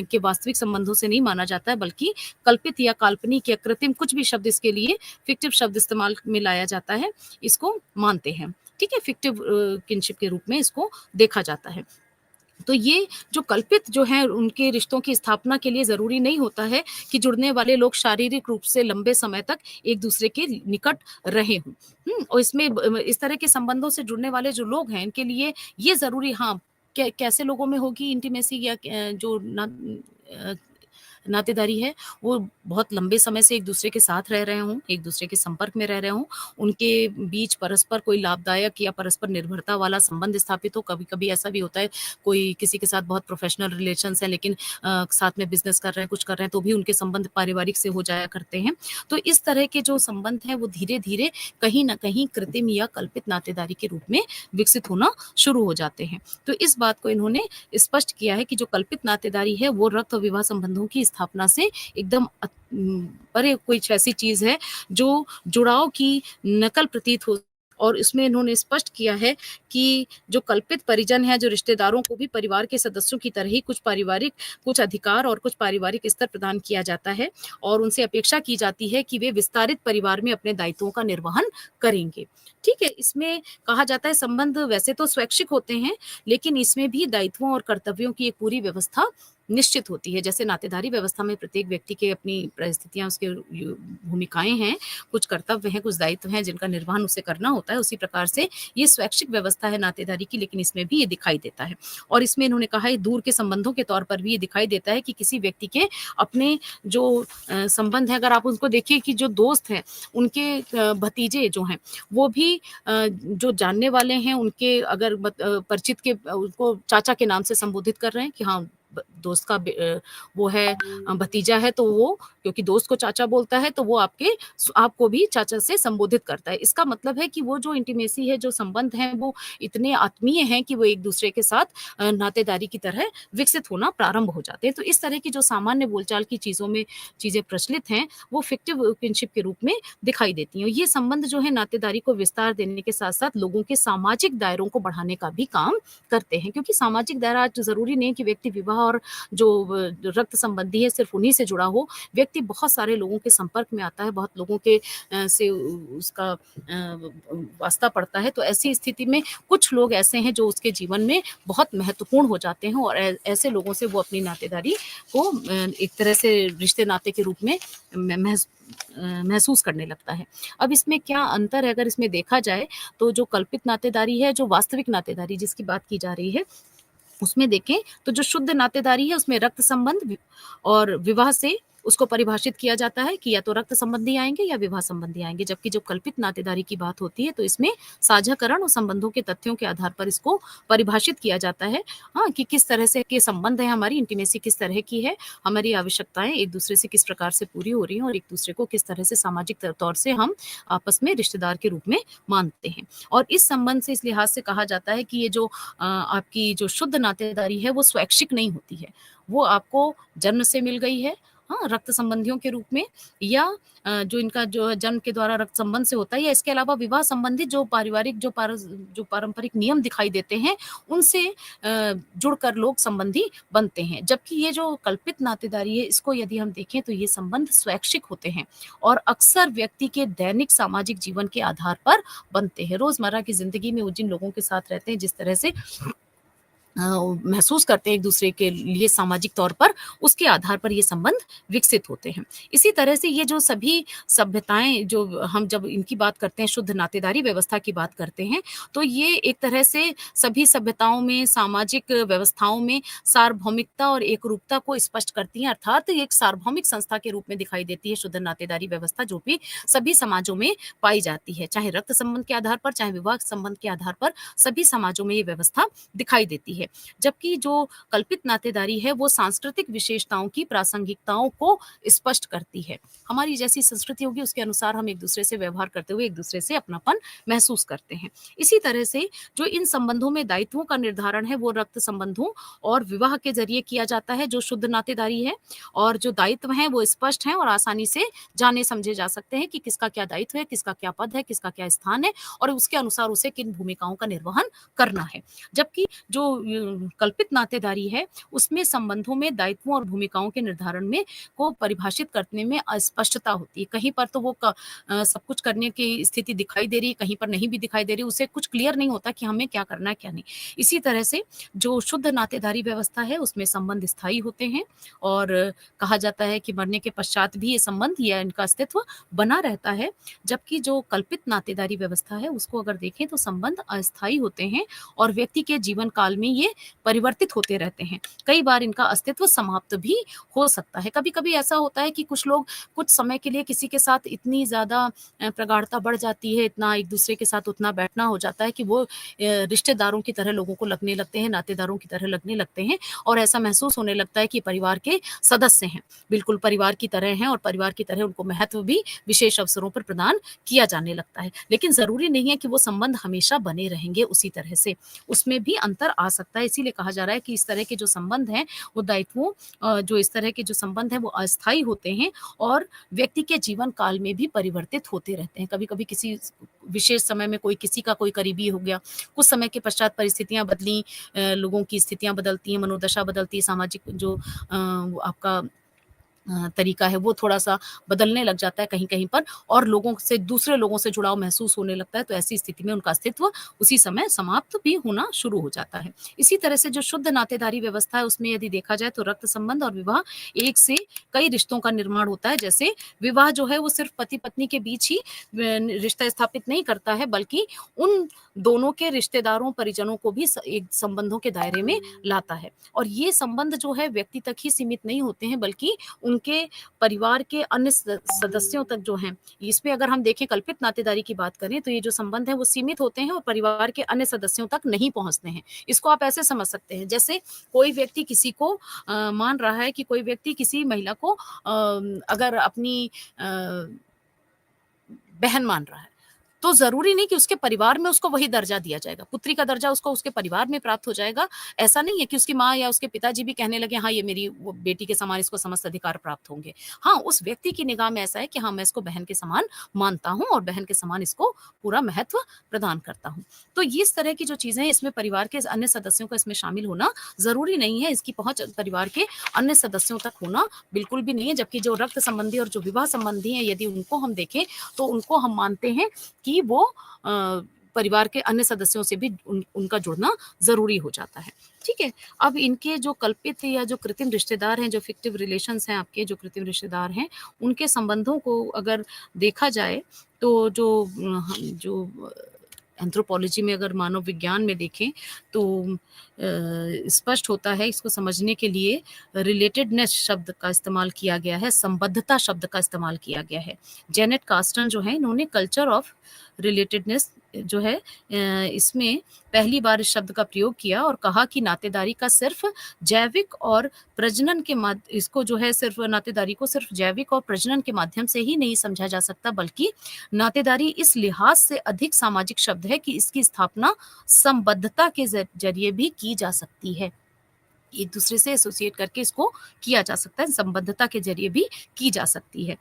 के वास्तविक संबंधों से नहीं माना जाता है, बल्कि कल्पित या काल्पनिक या कृत्रिम, कुछ भी शब्द इसके लिए फिक्टिव शब्द इस्तेमाल में लाया जाता है, इसको मानते हैं। ठीक है, फिक्टिव किनशिप के रूप में इसको देखा जाता है। तो ये जो कल्पित जो हैं, उनके रिश्तों की स्थापना के लिए ज़रूरी नहीं होता है कि जुड़ने वाले लोग शारीरिक रूप से लंबे समय तक एक-दूसरे के निकट रहे हों। और इसमें इस तरह के संबंधों से जुड़ने वाले जो लोग हैं, इनके लिए ये ज़रूरी, हाँ, कैसे लोगों में होगी इंटीमेसी या जो अ, नातेदारी है, वो बहुत लंबे समय से एक-दूसरे के साथ रह रहे हों, एक-दूसरे के संपर्क में रह रहे हों, उनके बीच परस्पर कोई लाभदायक या परस्पर निर्भरता वाला संबंध स्थापित हो। कभी-कभी ऐसा भी होता है, कोई किसी के साथ बहुत प्रोफ़ेशनल रिलेशंस हैं, लेकिन साथ में बिज़नेस कर रहे हैं, कुछ कर रहे हैं, तो भी उनके संबंध पारिवारिक से हो जाया करते हैं। तो इस तरह के जो संबंध हैं, वो धीरे-धीरे कहीं न कहीं कृत्रिम या कल्पित नातेदारी के रूप में विकसित होना शुरू हो जाते हैं। तो इस बात को इन्होंने स्पष्ट किया है कि जो कल्पित नातेदारी है, वो रक्त और विवाह संबंधों की स्थापना से एकदम परे कुछ ऐसी चीज़ है जो जुड़ाव की नकल प्रतीत हो, और इसमें इन्होंने स्पष्ट किया है कि जो कल्पित परिजन हैं, जो रिश्तेदारों को भी परिवार के सदस्यों की तरह ही कुछ अधिकार और कुछ पारिवारिक स्तर प्रदान किया जाता है और उनसे अपेक्षा की जाती है कि वे विस्तारित परिवार में अपने दायित्वों का निर्वहन करेंगे। ठीक है, इसमें कहा जाता है संबंध वैसे तो स्वैच्छिक होते हैं, लेकिन इसमें भी दायित्वों और कर्तव्यों की एक पूरी व्यवस्था निश्चित होती है। जैसे नातेदारी व्यवस्था में प्रत्येक व्यक्ति के अपनी परिस्थितियाँ, उसके भूमिकाएँ हैं, कुछ कर्तव्य हैं, कुछ दायित्व हैं जिनका निर्वहन उसे करना होता है, उसी प्रकार से ये स्वैच्छिक व्यवस्था है नातेदारी की, लेकिन इसमें भी ये दिखाई देता है। और इसमें इन्होंने कहा है दूर के संबंधों के तौर पर भी ये दिखाई देता है कि किसी व्यक्ति के अपने जो संबंध हैं, अगर आप उनको देखिए कि जो दोस्त हैं, उनके भतीजे जो हैं, वो भी जो जानने वाले हैं, उनके अगर परिचित के उनको चाचा के नाम से संबोधित कर रहे हैं कि हाँ, दोस्त का वो है, भतीजा है, तो वो क्योंकि दोस्त को चाचा बोलता है, तो वो आपको भी चाचा से संबोधित करता है। इसका मतलब है कि वो जो इंटीमेसी है, जो संबंध हैं, वो इतने आत्मीय हैं कि वो एक-दूसरे के साथ नातेदारी की तरह विकसित होना प्रारंभ हो जाते हैं। तो इस तरह की जो सामान्य बोलचाल की चीज़ों में चीज़ें प्रचलित हैं, वो फिक्टिव किनशिप के रूप में दिखाई देती हैं। ये संबंध जो है नातेदारी को विस्तार देने के साथ-साथ लोगों के सामाजिक दायरों को बढ़ाने का भी काम करते हैं, क्योंकि सामाजिक दायरा आज ज़रूरी नहीं है कि व्यक्ति विवाह और जो रक्त संबंधी है सिर्फ़ उन्हीं से जुड़ा हो, व्यक्ति बहुत सारे लोगों के संपर्क में आता है, बहुत लोगों के से उसका वास्ता पड़ता है। तो ऐसी स्थिति में कुछ लोग ऐसे हैं जो उसके जीवन में बहुत महत्वपूर्ण हो जाते हैं और ऐसे लोगों से वो अपनी नातेदारी को एक तरह से रिश्ते नाते के रूप में महसूस करने लगता है। अब इसमें क्या अंतर है अगर इसमें देखा जाए, तो जो कल्पित नातेदारी है, जो वास्तविक नातेदारी जिसकी बात की जा रही है, उसमें देखें तो जो शुद्ध नातेदारी है उसमें रक्त संबंध और विवाह से उसको परिभाषित किया जाता है कि या तो रक्त संबंधी आएंगे या विवाह संबंधी आएंगे, जबकि जो कल्पित नातेदारी की बात होती है तो इसमें साझाकरण और संबंधों के तथ्यों के आधार पर इसको परिभाषित किया जाता है। हाँ, कि किस तरह से के संबंध है, हमारी इंटीमेसी किस तरह की है, हमारी आवश्यकताएं एक दूसरे से किस प्रकार से पूरी हो रही हैं और एक दूसरे को किस तरह से सामाजिक तौर से हम आपस में रिश्तेदार के रूप में मानते हैं। और इस संबंध से इस लिहाज से कहा जाता है कि ये जो आपकी जो शुद्ध नातेदारी है वो स्वैच्छिक नहीं होती है, वो आपको जन्म से मिल गई है, हाँ, रक्त संबंधियों के रूप में, या जो इनका जो है जन्म के द्वारा रक्त संबंध से होता है, या इसके अलावा विवाह संबंधित जो पारिवारिक जो पारंपरिक नियम दिखाई देते हैं उनसे जुड़कर लोग संबंधी बनते हैं। जबकि ये जो कल्पित नातेदारी है इसको यदि हम देखें तो ये संबंध स्वैच्छिक होते हैं और अक्सर व्यक्ति के दैनिक सामाजिक जीवन के आधार पर बनते हैं। रोजमर्रा की जिंदगी में वो जिन लोगों के साथ रहते हैं, जिस तरह से महसूस करते हैं एक दूसरे के लिए सामाजिक तौर पर, उसके आधार पर ये संबंध विकसित होते हैं। इसी तरह से ये जो सभी सभ्यताएं, जो हम जब इनकी बात करते हैं, शुद्ध नातेदारी व्यवस्था की बात करते हैं, तो ये एक तरह से सभी सभ्यताओं में, सामाजिक व्यवस्थाओं में सार्वभौमिकता और एक रूपता को स्पष्ट करती हैं, अर्थात एक सार्वभौमिक संस्था के रूप में दिखाई देती है शुद्ध नातेदारी व्यवस्था, जो भी सभी समाजों में पाई जाती है, चाहे रक्त संबंध के आधार पर, चाहे विवाह संबंध के आधार पर, सभी समाजों में ये व्यवस्था दिखाई देती है। जबकि जो कल्पित नातेदारी है वो सांस्कृतिक विशेषताओं की प्रासंगिकताओं को स्पष्ट करती है। हमारी जैसी संस्कृति होगी उसके अनुसार हम एक दूसरे से व्यवहार करते हुए एक दूसरे से अपनापन महसूस करते हैं। इसी तरह से जो इन संबंधों में दायित्वों का निर्धारण है वो रक्त संबंधों और विवाह के जरिए किया जाता है, जो शुद्ध नातेदारी है, और जो दायित्व हैं वो स्पष्ट हैं और आसानी से जाने समझे जा सकते हैं कि किसका क्या दायित्व है, किसका क्या पद है, किसका क्या स्थान है और उसके अनुसार उसे किन भूमिकाओं का निर्वहन करना है। जबकि जो कल्पित नातेदारी है उसमें संबंधों में दायित्वों और भूमिकाओं के निर्धारण में को परिभाषित करने में अस्पष्टता होती है। कहीं पर तो वो सब कुछ करने की स्थिति दिखाई दे रही है, कहीं पर नहीं भी दिखाई दे रही, उसे कुछ क्लियर नहीं होता कि हमें क्या करना है क्या नहीं। इसी तरह से जो शुद्ध नातेदारी व्यवस्था है उसमें संबंध स्थायी होते हैं और कहा जाता है कि मरने के पश्चात भी ये संबंध या इनका अस्तित्व बना रहता है। जबकि जो कल्पित नातेदारी व्यवस्था है उसको अगर देखें तो संबंध अस्थायी होते हैं और व्यक्ति के जीवन काल में ये परिवर्तित होते रहते हैं। कई बार इनका अस्तित्व समाप्त भी हो सकता है। कभी-कभी ऐसा होता है कि कुछ लोग कुछ समय के लिए किसी के साथ इतनी ज़्यादा प्रगाढ़ता बढ़ जाती है, इतना एक-दूसरे के साथ उतना बैठना हो जाता है कि वो रिश्तेदारों की तरह लोगों को लगने लगते हैं, नातेदारों की तरह लगने लगते हैं और ऐसा महसूस होने लगता है कि परिवार के सदस्य हैं। बिल्कुल परिवार की तरह हैं और परिवार की तरह उनको महत्व भी विशेष अवसरों पर प्रदान किया जाने लगता है। लेकिन ज़रूरी नहीं है कि वो संबंध हमेशा बने रहेंगे उसी तरह से। उसमें भी अंतर आ सकता है, इसीलिए कहा जा रहा है कि इस तरह के जो संबंध हैं वो दायित्वों जो इस तरह के जो संबंध हैं वो अस्थायी होते हैं और व्यक्ति के जीवन काल में भी परिवर्तित होते रहते हैं। कभी-कभी किसी विशेष समय में कोई किसी का कोई करीबी हो गया, कुछ समय के पश्चात परिस्थितियाँ बदली, लोगों की स्थितियाँ बदलती हैं, मनोदशा बदलती है, सामाजिक जो आपका तरीका है वो थोड़ा-सा बदलने लग जाता है कहीं-कहीं पर और लोगों से दूसरे लोगों से जुड़ाव महसूस होने लगता है, तो ऐसी स्थिति में उनका अस्तित्व उसी समय समाप्त भी होना शुरू हो जाता है। इसी तरह से जो शुद्ध नातेदारी व्यवस्था है उसमें यदि देखा जाए तो रक्त संबंध और विवाह एक से कई रिश्तों का निर्माण होता है। जैसे विवाह जो है वो सिर्फ़ पति-पत्नी के बीच ही रिश्ता स्थापित नहीं करता है, बल्कि उन दोनों के रिश्तेदारों, परिजनों को भी एक संबंधों के दायरे में लाता है। और ये संबंध जो है व्यक्ति तक ही सीमित नहीं होते हैं, बल्कि उनके परिवार के अन्य सदस्यों तक जो हैं, इसमें अगर हम देखें कल्पित नातेदारी की बात करें तो ये जो संबंध है वो सीमित होते हैं और परिवार के अन्य सदस्यों तक नहीं पहुँचते हैं। इसको आप ऐसे समझ सकते हैं जैसे कोई व्यक्ति किसी को मान रहा है कि कोई व्यक्ति किसी महिला को अगर अपनी बहन मान रहा है, तो ज़रूरी नहीं कि उसके परिवार में उसको वही दर्जा दिया जाएगा। पुत्री का दर्जा उसको उसके परिवार में प्राप्त हो जाएगा। ऐसा नहीं है कि उसकी माँ या उसके पिताजी भी कहने लगे, हाँ, ये मेरी वो बेटी के समान इसको समस्त अधिकार प्राप्त होंगे। हाँ, उस व्यक्ति की निगाह में ऐसा है कि हाँ, मैं इसको बहन के समान मानता हूँ और बहन के समान इसको पूरा महत्व प्रदान करता हूँ। तो इस तरह की जो चीज़ें हैं, इसमें परिवार के अन्य सदस्यों का इसमें शामिल होना ज़रूरी नहीं है। इसकी पहुँच परिवार के अन्य सदस्यों तक होना बिल्कुल भी नहीं है। जबकि जो रक्त संबंधी और जो विवाह संबंधी हैं, यदि उनको हम देखें, तो उनको हम मानते हैं कि वो परिवार के अन्य सदस्यों से भी उनका जुड़ना ज़रूरी हो जाता है। ठीक है? अब इनके जो कल्पित या जो कृत्रिम रिश्तेदार हैं, जो फ़िक्टिव रिलेशंस हैं आपके, जो कृत्रिम रिश्तेदार हैं, उनके संबंधों को अगर देखा जाए, तो जो एंथ्रोपोलॉजी में, अगर मानव विज्ञान में देखें, तो स्पष्ट होता है, इसको समझने के लिए रिलेटेडनेस शब्द का इस्तेमाल किया गया है, संबद्धता शब्द का इस्तेमाल किया गया है। जेनेट कास्टन जो है, इन्होंने कल्चर ऑफ रिलेटेडनेस जो है इसमें पहली बार इस शब्द का प्रयोग किया और कहा कि नातेदारी का सिर्फ जैविक और प्रजनन के इसको जो है सिर्फ नातेदारी को सिर्फ जैविक और प्रजनन के माध्यम से ही नहीं समझा जा सकता, बल्कि नातेदारी इस लिहाज से अधिक सामाजिक शब्द है कि इसकी स्थापना संबद्धता के जरिए भी की जा सकती है। एक दूसरे से एसोसिएट करके इसको किया जा सकता है, संबद्धता के जरिए भी की जा सकती है।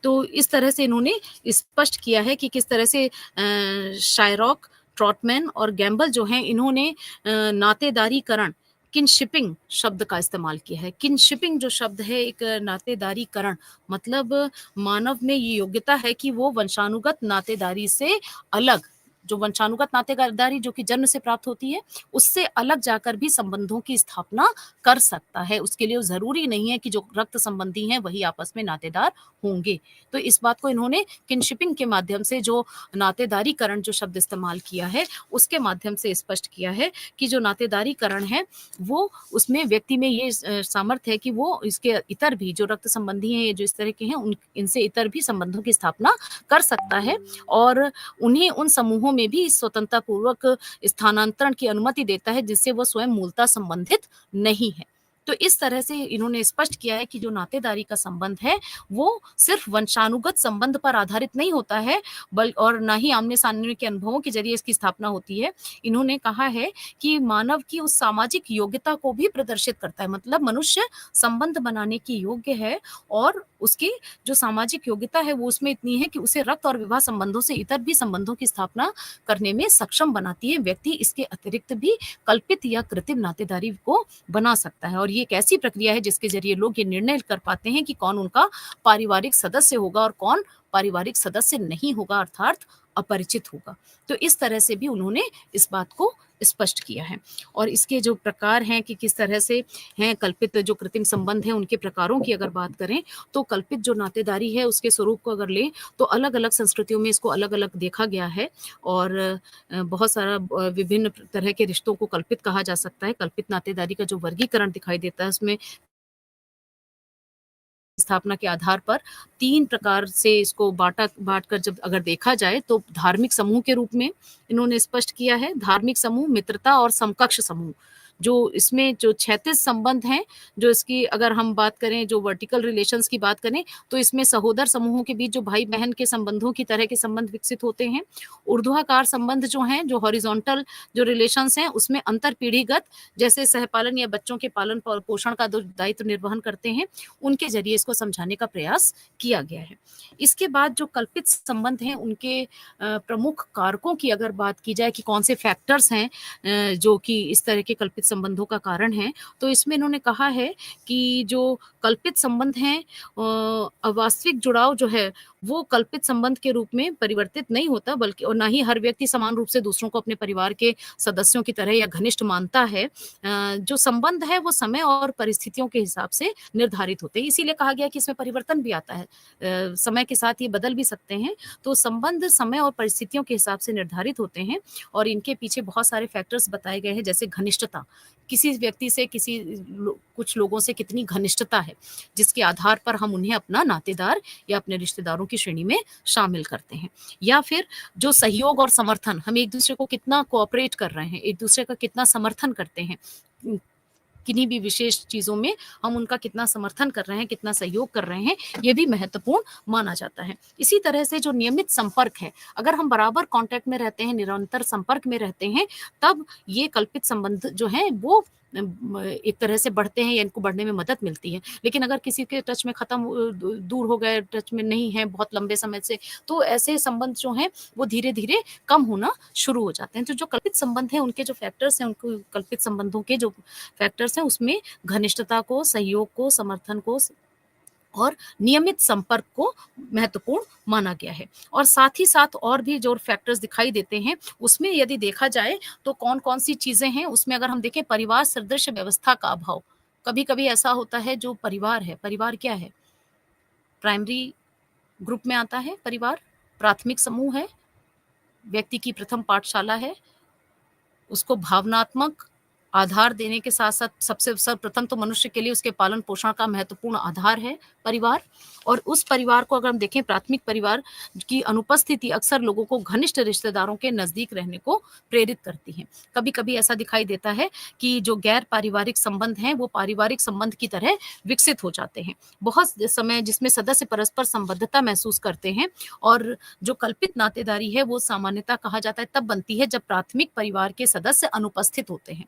तो इस तरह से इन्होंने स्पष्ट किया है कि किस तरह से शायरॉक, ट्रॉटमैन और गैम्बल जो हैं, इन्होंने नातेदारीकरण, किनशिपिंग शब्द का इस्तेमाल किया है। किनशिपिंग जो शब्द है, एक नातेदारीकरण, मतलब मानव में ये योग्यता है कि वो वंशानुगत नातेदारी से अलग, जो वंशानुगत नातेदारी जो कि जन्म से प्राप्त होती है, उससे अलग जाकर भी संबंधों की स्थापना कर सकता है। उसके लिए ज़रूरी नहीं है कि जो रक्त संबंधी हैं वही आपस में नातेदार होंगे। तो इस बात को इन्होंने किनशिपिंग के माध्यम से, जो नातेदारीकरण जो शब्द इस्तेमाल किया है, उसके माध्यम से स्पष्ट किया है कि जो नातेदारीकरण है, वो उसमें व्यक्ति में ये सामर्थ्य है कि वो इसके इतर भी जो रक्त संबंधी हैं, जो इस तरह के हैं, इनसे इतर भी संबंधों की स्थापना कर सकता है और उन्हें उन समूहों में भी स्वतंत्रता पूर्वक स्थानांतरण की अनुमति देता है जिससे वो स्वयं मूलतः संबंधित नहीं है। तो इस तरह से इन्होंने स्पष्ट किया है कि जो नातेदारी का संबंध है, वो सिर्फ वंशानुगत संबंध पर आधारित नहीं होता है, और ना ही आमने-सामने के अनुभवों के जरिए इसकी स्थापना होती है। इन्होंने कहा है कि मानव की उस सामाजिक योग्यता को भी प्रदर्शित करता है, मतलब मनुष्य संबंध बनाने की योग्य है और उसकी जो सामाजिक योग्यता है, वो उसमें इतनी है कि उसे रक्त और विवाह संबंधों से इतर भी संबंधों की स्थापना करने में सक्षम बनाती है। व्यक्ति इसके अतिरिक्त भी कल्पित या कृत्रिम नातेदारी को बना सकता है और ये एक ऐसी प्रक्रिया है जिसके जरिए लोग ये निर्णय कर पाते हैं कि कौन उनका पारिवारिक सदस्य होगा और कौन पारिवारिक सदस्य नहीं होगा, अर्थात अपरिचित होगा। तो इस तरह से भी उन्होंने इस बात को स्पष्ट किया है। और इसके जो प्रकार हैं कि किस तरह से हैं, कल्पित जो कृत्रिम संबंध हैं, उनके प्रकारों की अगर बात करें, तो कल्पित जो नातेदारी है, उसके स्वरूप को अगर लें, तो अलग-अलग संस्कृतियों में इसको अलग-अलग देखा गया है और बहुत सारा विभिन्न तरह के रिश्तों को कल्पित कहा जा सकता है। कल्पित नातेदारी का जो वर्गीकरण दिखाई देता है, उसमें स्थापना के आधार पर 3 प्रकार से इसको बाँट कर जब अगर देखा जाए, तो धार्मिक समूह के रूप में इन्होंने स्पष्ट किया है। धार्मिक समूह, मित्रता और समकक्ष समूह। जो इसमें जो 36 संबंध हैं, जो इसकी अगर हम बात करें, जो वर्टिकल रिलेशंस की बात करें, तो इसमें सहोदर समूहों के बीच जो भाई-बहन के संबंधों की तरह के संबंध विकसित होते हैं। ऊर्ध्वाकार संबंध जो हैं, जो हॉरिज़ॉन्टल जो रिलेशंस हैं, उसमें अंतर पीढ़ीगत, जैसे सहपालन या बच्चों के पालन पोषण का जो दायित्व निर्वहन करते हैं, उनके ज़रिए इसको समझाने का प्रयास किया गया है। इसके बाद जो कल्पित संबंध हैं, उनके प्रमुख कारकों की अगर बात की जाए कि कौन से फैक्टर्स हैं जो कि इस तरह के कल्पित संबंधों का कारण है, तो इसमें इन्होंने कहा है कि जो कल्पित संबंध हैं, अवास्तविक जुड़ाव जो है, वो कल्पित संबंध के रूप में परिवर्तित नहीं होता, बल्कि और ना ही हर व्यक्ति समान रूप से दूसरों को अपने परिवार के सदस्यों की तरह या घनिष्ठ मानता है। जो संबंध है, वो समय और परिस्थितियों के हिसाब से निर्धारित होते हैं। इसीलिए कहा गया कि इसमें परिवर्तन भी आता है। समय के साथ ये बदल भी सकते हैं। तो संबंध समय और परिस्थितियों के हिसाब से निर्धारित होते हैं और इनके पीछे बहुत सारे फैक्टर्स बताए गए हैं, जैसे घनिष्ठता। किसी व्यक्ति से कुछ लोगों से कितनी घनिष्ठता है, जिसके आधार पर हम उन्हें अपना नातेदार या अपने रिश्तेदारों की श्रेणी में शामिल करते हैं। या फिर जो सहयोग और समर्थन, हम एक दूसरे को कितना कोऑपरेट कर रहे हैं, एक दूसरे का कितना समर्थन करते हैं। किन्हीं भी विशेष चीज़ों में हम उनका कितना समर्थन कर रहे हैं, कितना सहयोग कर रहे हैं, ये भी महत्वपूर्ण माना जाता है। इसी तरह से जो नियमित संपर्क है, अगर हम बराबर कॉन्टैक्ट में रहते हैं, निरंतर संपर्क में रहते हैं, तब ये कल्पित संबंध जो हैं वो एक तरह से बढ़ते हैं या इनको बढ़ने में मदद मिलती है। लेकिन अगर किसी के टच में खत्म दूर हो गए, टच में नहीं है बहुत लंबे समय से, तो ऐसे संबंध जो हैं वो धीरे-धीरे कम होना शुरू हो जाते हैं। तो जो कल्पित संबंध हैं, उनके जो फैक्टर्स हैं, उनको कल्पित संबंधों के जो फैक्टर्स हैं, उसमें घनिष्ठता को, सहयोग को, समर्थन को और नियमित संपर्क को महत्वपूर्ण माना गया है। और साथ ही साथ और भी जो फैक्टर्स दिखाई देते हैं, उसमें यदि देखा जाए तो कौन-कौन सी चीज़ें हैं, उसमें अगर हम देखें परिवार सदृश व्यवस्था का अभाव। कभी-कभी ऐसा होता है जो परिवार है, परिवार क्या है? प्राइमरी ग्रुप में आता है परिवार, प्राथमिक समूह है, व्यक्ति की प्रथम पाठशाला है, उसको भावनात्मक आधार देने के साथ-साथ सबसे सर्वप्रथम तो मनुष्य के लिए उसके पालन-पोषण का महत्वपूर्ण आधार है परिवार। और उस परिवार को अगर हम देखें प्राथमिक परिवार की अनुपस्थिति अक्सर लोगों को घनिष्ठ रिश्तेदारों के नज़दीक रहने को प्रेरित करती है। कभी-कभी ऐसा दिखाई देता है कि जो गैर पारिवारिक संबंध हैं, वो पारिवारिक संबंध की तरह विकसित हो जाते हैं। बहुत समय जिसमें सदस्य परस्पर संबद्धता महसूस करते हैं और जो कल्पित नातेदारी है, वो सामान्यतः कहा जाता है तब बनती है जब प्राथमिक परिवार के सदस्य अनुपस्थित होते हैं।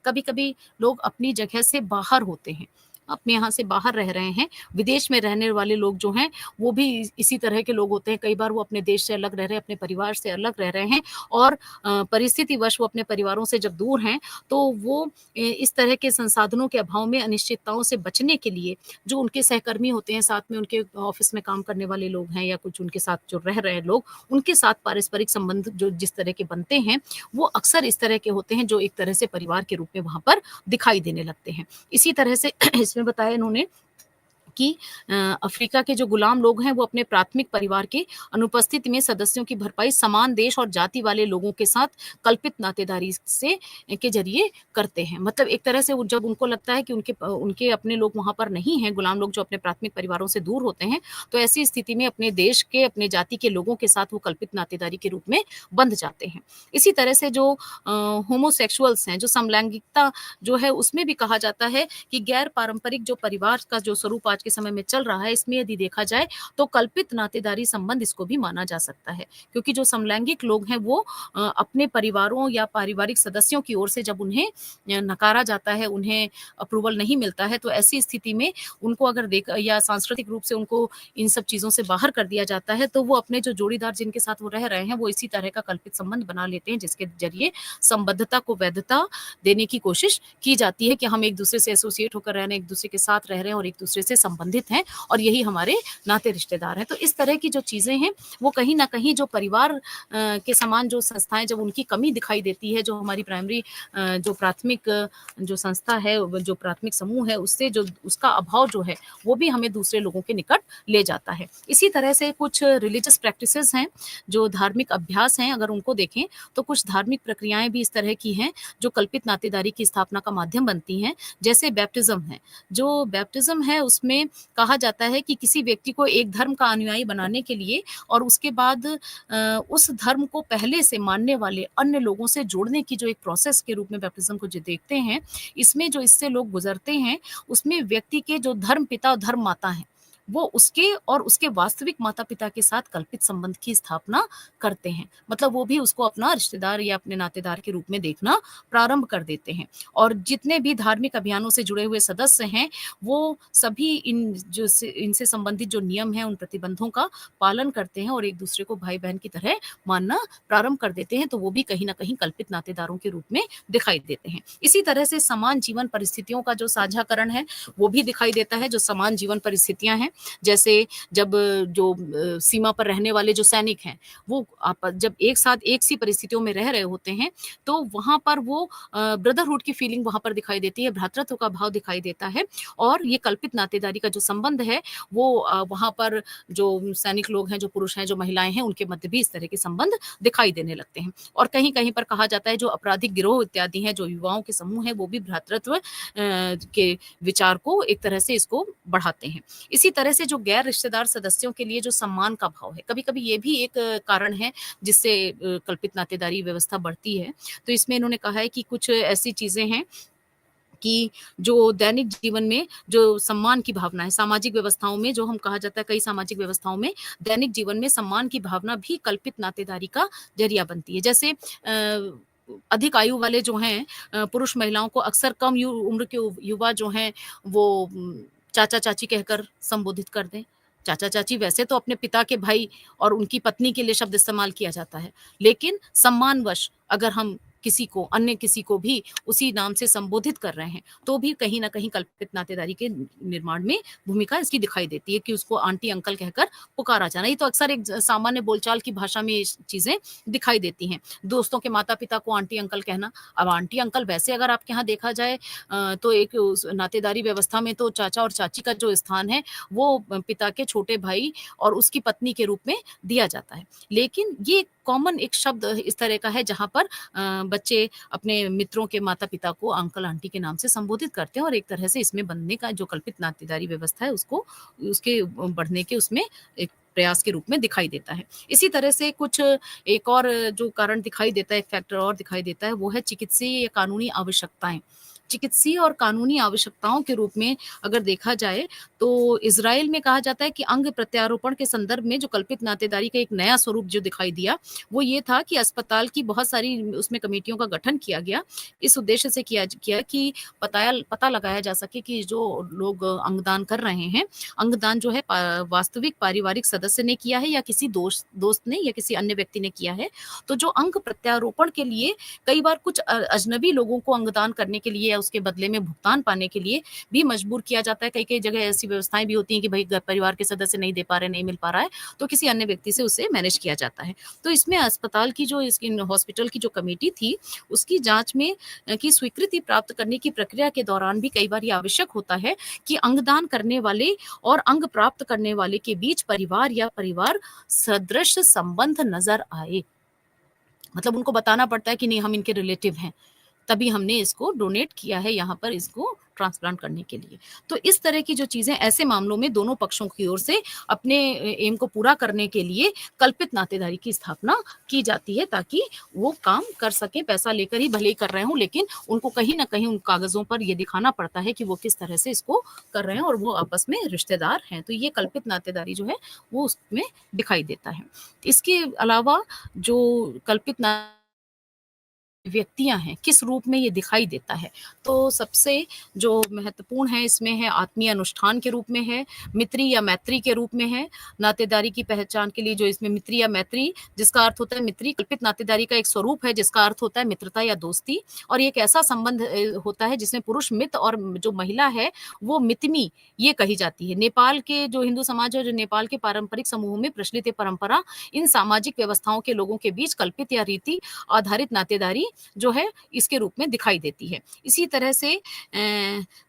कभी-कभी लोग अपनी जगह से बाहर होते हैं, अपने यहाँ से बाहर रह रहे हैं, विदेश में रहने वाले लोग जो हैं, वो भी इसी तरह के लोग होते हैं। कई बार वो अपने देश से अलग रह रहे हैं, अपने परिवार से अलग रह रहे हैं और परिस्थितिवश वो अपने परिवारों से जब दूर हैं, तो वो इस तरह के संसाधनों के अभाव में अनिश्चितताओं से बचने के लिए, जो उनके सहकर्मी होते हैं, साथ में उनके ऑफ़िस में काम करने वाले लोग हैं या कुछ उनके साथ जो रह रहे हैं लोग, उनके साथ पारस्परिक संबंध जो जिस तरह के बनते हैं, वो अक्सर इस तरह के होते हैं जो एक तरह से परिवार के रूप में वहाँ पर दिखाई देने लगते हैं। इसी तरह से इसमें बताया इन्होंने कि अफ्रीका के जो गुलाम लोग हैं वो अपने प्राथमिक परिवार के अनुपस्थिति में सदस्यों की भरपाई समान देश और जाति वाले लोगों के साथ कल्पित नातेदारी से के ज़रिए करते हैं। मतलब एक तरह से वो जब उनको लगता है कि उनके अपने लोग वहाँ पर नहीं हैं, गुलाम लोग जो अपने प्राथमिक परिवारों से दूर होते हैं, तो ऐसी स्थिति में अपने देश के, अपने जाति के लोगों के साथ वो कल्पित नातेदारी के रूप में बंध जाते हैं। इसी तरह से जो होमोसेक्सुअल्स हैं, जो समलैंगिकता जो है उसमें भी कहा जाता है कि गैर पारंपरिक जो परिवार का जो स्वरूप आज के समय में चल रहा है, इसमें यदि देखा जाए तो कल्पित नातेदारी संबंध इसको भी माना जा सकता है। क्योंकि जो समलैंगिक लोग हैं वो अपने परिवारों या पारिवारिक सदस्यों की ओर से जब उन्हें नकारा जाता है, उन्हें अप्रूवल नहीं मिलता है, तो ऐसी स्थिति में उनको अगर देख या सांस्कृतिक रूप से उनको इन सब चीज़ों से बाहर कर दिया जाता है, तो वो अपने जो जोड़ीदार जिनके साथ वो रह रहे हैं, वो इसी तरह का कल्पित संबंध बना लेते हैं, जिसके ज़रिए संबद्धता को वैधता देने की कोशिश की जाती है कि हम एक-दूसरे से एसोसिएट होकर रह रहे हैं, एक-दूसरे के साथ रह रहे हैं और एक-दूसरे से संबंधित हैं और यही हमारे नाते रिश्तेदार हैं। तो इस तरह की जो चीज़ें हैं, वो कहीं न कहीं जो परिवार के समान जो संस्थाएँ जब उनकी कमी दिखाई देती है, जो हमारी प्राइमरी जो प्राथमिक जो संस्था है, जो प्राथमिक समूह है, उससे जो उसका अभाव जो है, वो भी हमें दूसरे लोगों के निकट ले जाता है। इसी तरह से कुछ रिलिजियस प्रैक्टिसेज़ हैं, जो धार्मिक अभ्यास हैं, अगर उनको देखें, तो कुछ धार्मिक प्रक्रियाएँ भी इस तरह की हैं, जो कल्पित नातेदारी की स्थापना का माध्यम बनती हैं, जैसे बैप्टिज़्म है। जो बैप्टिज़्म है, उसमें कहा जाता है कि किसी व्यक्ति को एक धर्म का अनुयायी बनाने के लिए और उसके बाद उस धर्म को पहले से मानने वाले अन्य लोगों से जोड़ने की जो एक प्रोसेस के रूप में बैप्टिज़्म को जो देखते हैं, इसमें जो इससे लोग गुज़रते हैं, उसमें व्यक्ति के जो धर्म पिता और धर्म माता हैं, वो उसके और उसके वास्तविक माता-पिता के साथ कल्पित संबंध की स्थापना करते हैं। मतलब वो भी उसको अपना रिश्तेदार या अपने नातेदार के रूप में देखना प्रारंभ कर देते हैं। और जितने भी धार्मिक अभियानों से जुड़े हुए सदस्य हैं, वो सभी इनसे संबंधित जो नियम हैं, उन प्रतिबंधों का पालन करते हैं और एक-दूसरे को भाई-बहन की तरह मानना प्रारंभ कर देते हैं, तो वो भी कहीं न कहीं कल्पित नातेदारों के रूप में दिखाई देते हैं। इसी तरह से समान जीवन परिस्थितियों का जो साझाकरण है, वो भी दिखाई देता है, जो समान जीवन परिस्थितियाँ हैं, जैसे जब जो सीमा पर रहने वाले जो सैनिक हैं, वो जब एक साथ एक सी परिस्थितियों में रह रहे होते हैं, तो वहाँ पर वो ब्रदरहुड की फीलिंग वहाँ पर दिखाई देती है, भ्रातृत्व का भाव दिखाई देता है और ये कल्पित नातेदारी का जो संबंध है, वो वहाँ पर जो सैनिक लोग हैं, जो पुरुष हैं, जो महिलाएँ हैं, उनके मध्य भी इस तरह के संबंध दिखाई देने लगते हैं। और कहीं-कहीं पर कहा जाता है जो आपराधिक गिरोह इत्यादि हैं, जो युवाओं के समूह हैं, वो भी भ्रातृत्व के विचार को एक तरह से इसको बढ़ाते हैं। इसी तरह से जो गैर रिश्तेदार सदस्यों के लिए जो सम्मान का भाव है, कभी-कभी ये भी एक कारण है जिससे कल्पित नातेदारी व्यवस्था बढ़ती है। तो इसमें इन्होंने कहा है कि कुछ ऐसी चीज़ें हैं कि जो दैनिक जीवन में जो सम्मान की भावना है, सामाजिक व्यवस्थाओं में जो हम कहा जाता है, कई सामाजिक व्यवस्थाओं में दैनिक जीवन में सम्मान की भावना भी कल्पित नातेदारी का ज़रिया बनती है। जैसे अधिक आयु वाले जो हैं पुरुष महिलाओं को अक्सर कम उम्र के युवा जो हैं वो चाचा-चाची कहकर संबोधित कर दें। चाचा-चाची वैसे तो अपने पिता के भाई और उनकी पत्नी के लिए शब्द इस्तेमाल किया जाता है, लेकिन सम्मानवश अगर हम किसी को, अन्य किसी को भी उसी नाम से संबोधित कर रहे हैं, तो भी कहीं न कहीं कल्पित नातेदारी के निर्माण में भूमिका इसकी दिखाई देती है कि उसको आंटी, अंकल कहकर पुकारा जाना। ये तो अक्सर एक सामान्य बोलचाल की भाषा में ये चीज़ें दिखाई देती हैं। दोस्तों के माता-पिता को आंटी, अंकल कहना। अब आंटी, अंकल वैसे अगर आपके यहाँ देखा जाए तो एक उस नातेदारी व्यवस्था में तो चाचा और चाची का जो स्थान है, वो पिता के छोटे भाई और उसकी पत्नी के रूप में दिया जाता है। लेकिन ये कॉमन एक शब्द इस तरह का है जहाँ पर बच्चे अपने मित्रों के माता-पिता को अंकल, आंटी के नाम से संबोधित करते हैं और एक तरह से इसमें बनने का जो कल्पित नातेदारी व्यवस्था है उसको उसके बढ़ने के उसमें एक प्रयास के रूप में दिखाई देता है। इसी तरह से कुछ एक और जो कारण दिखाई देता है, एक फैक्टर और दिखाई देता है, वो है चिकित्सीय या कानूनी आवश्यकताएँ। चिकित्सीय और कानूनी आवश्यकताओं के रूप में अगर देखा जाए, तो इज़राइल में कहा जाता है कि अंग प्रत्यारोपण के संदर्भ में जो कल्पित नातेदारी का एक नया स्वरूप जो दिखाई दिया, वो ये था कि अस्पताल की बहुत सारी उसमें कमेटियों का गठन किया गया। इस उद्देश्य से किया कि पता लगाया जा सके कि जो लोग अंगदान कर रहे हैं, अंगदान जो है वास्तविक पारिवारिक सदस्य ने किया है या किसी दोस्त ने या किसी अन्य व्यक्ति ने किया है। तो जो अंग प्रत्यारोपण के लिए कई बार कुछ अजनबी लोगों को अंगदान करने के लिए या उसके बदले में भुगतान पाने के लिए भी मजबूर किया जाता है। कई-कई जगह ऐसी व्यवस्थाएँ भी होती हैं कि भई परिवार के सदस्य नहीं दे पा रहे, नहीं मिल पा रहा है, तो किसी अन्य व्यक्ति से उसे मैनेज किया जाता है। तो इसमें अस्पताल की जो इसकी हॉस्पिटल की जो कमेटी थी, उसकी जाँच में की स्वीकृति प्राप्त करने की प्रक्रिया के दौरान भी कई बार ये आवश्यक होता है कि अंगदान करने वाले और अंग प्राप्त करने वाले के बीच परिवार या परिवार सदृश संबंध नज़र आए। मतलब उनको बताना पड़ता है कि नहीं हम इनके रिलेटिव हैं। तभी हमने इसको डोनेट किया है यहाँ पर इसको ट्रांसप्लांट करने के लिए। तो इस तरह की जो चीज़ें ऐसे मामलों में दोनों पक्षों की ओर से अपने एम को पूरा करने के लिए कल्पित नातेदारी की स्थापना की जाती है ताकि वो काम कर सकें, पैसा लेकर ही भले ही कर रहे हों लेकिन उनको कहीं न कहीं उन कागज़ों पर ये दिखाना पड़ता है कि वो किस तरह से इसको कर रहे हैं और वो आपस में रिश्तेदार हैं। तो ये कल्पित नातेदारी जो है वो उसमें दिखाई देता है। इसके अलावा जो कल्पित ना व्यक्तियाँ हैं, किस रूप में ये दिखाई देता है? तो सबसे जो महत्वपूर्ण है इसमें है आत्मीय अनुष्ठान के रूप में है, मित्री या मैत्री के रूप में है, नातेदारी की पहचान के लिए जो इसमें मित्री या मैत्री जिसका अर्थ होता है मित्री कल्पित नातेदारी का एक स्वरूप है जिसका अर्थ होता है मित्रता या दोस्ती और ये एक ऐसा संबंध होता है जिसमें पुरुष मित्र और जो महिला है वो मितमी ये कही जाती है। नेपाल के जो हिंदू समाज और जो नेपाल के पारंपरिक समूहों में प्रचलित ये परंपरा इन सामाजिक व्यवस्थाओं के लोगों के बीच कल्पित या रीति आधारित नातेदारी जो है इसके रूप में दिखाई देती है। इसी तरह से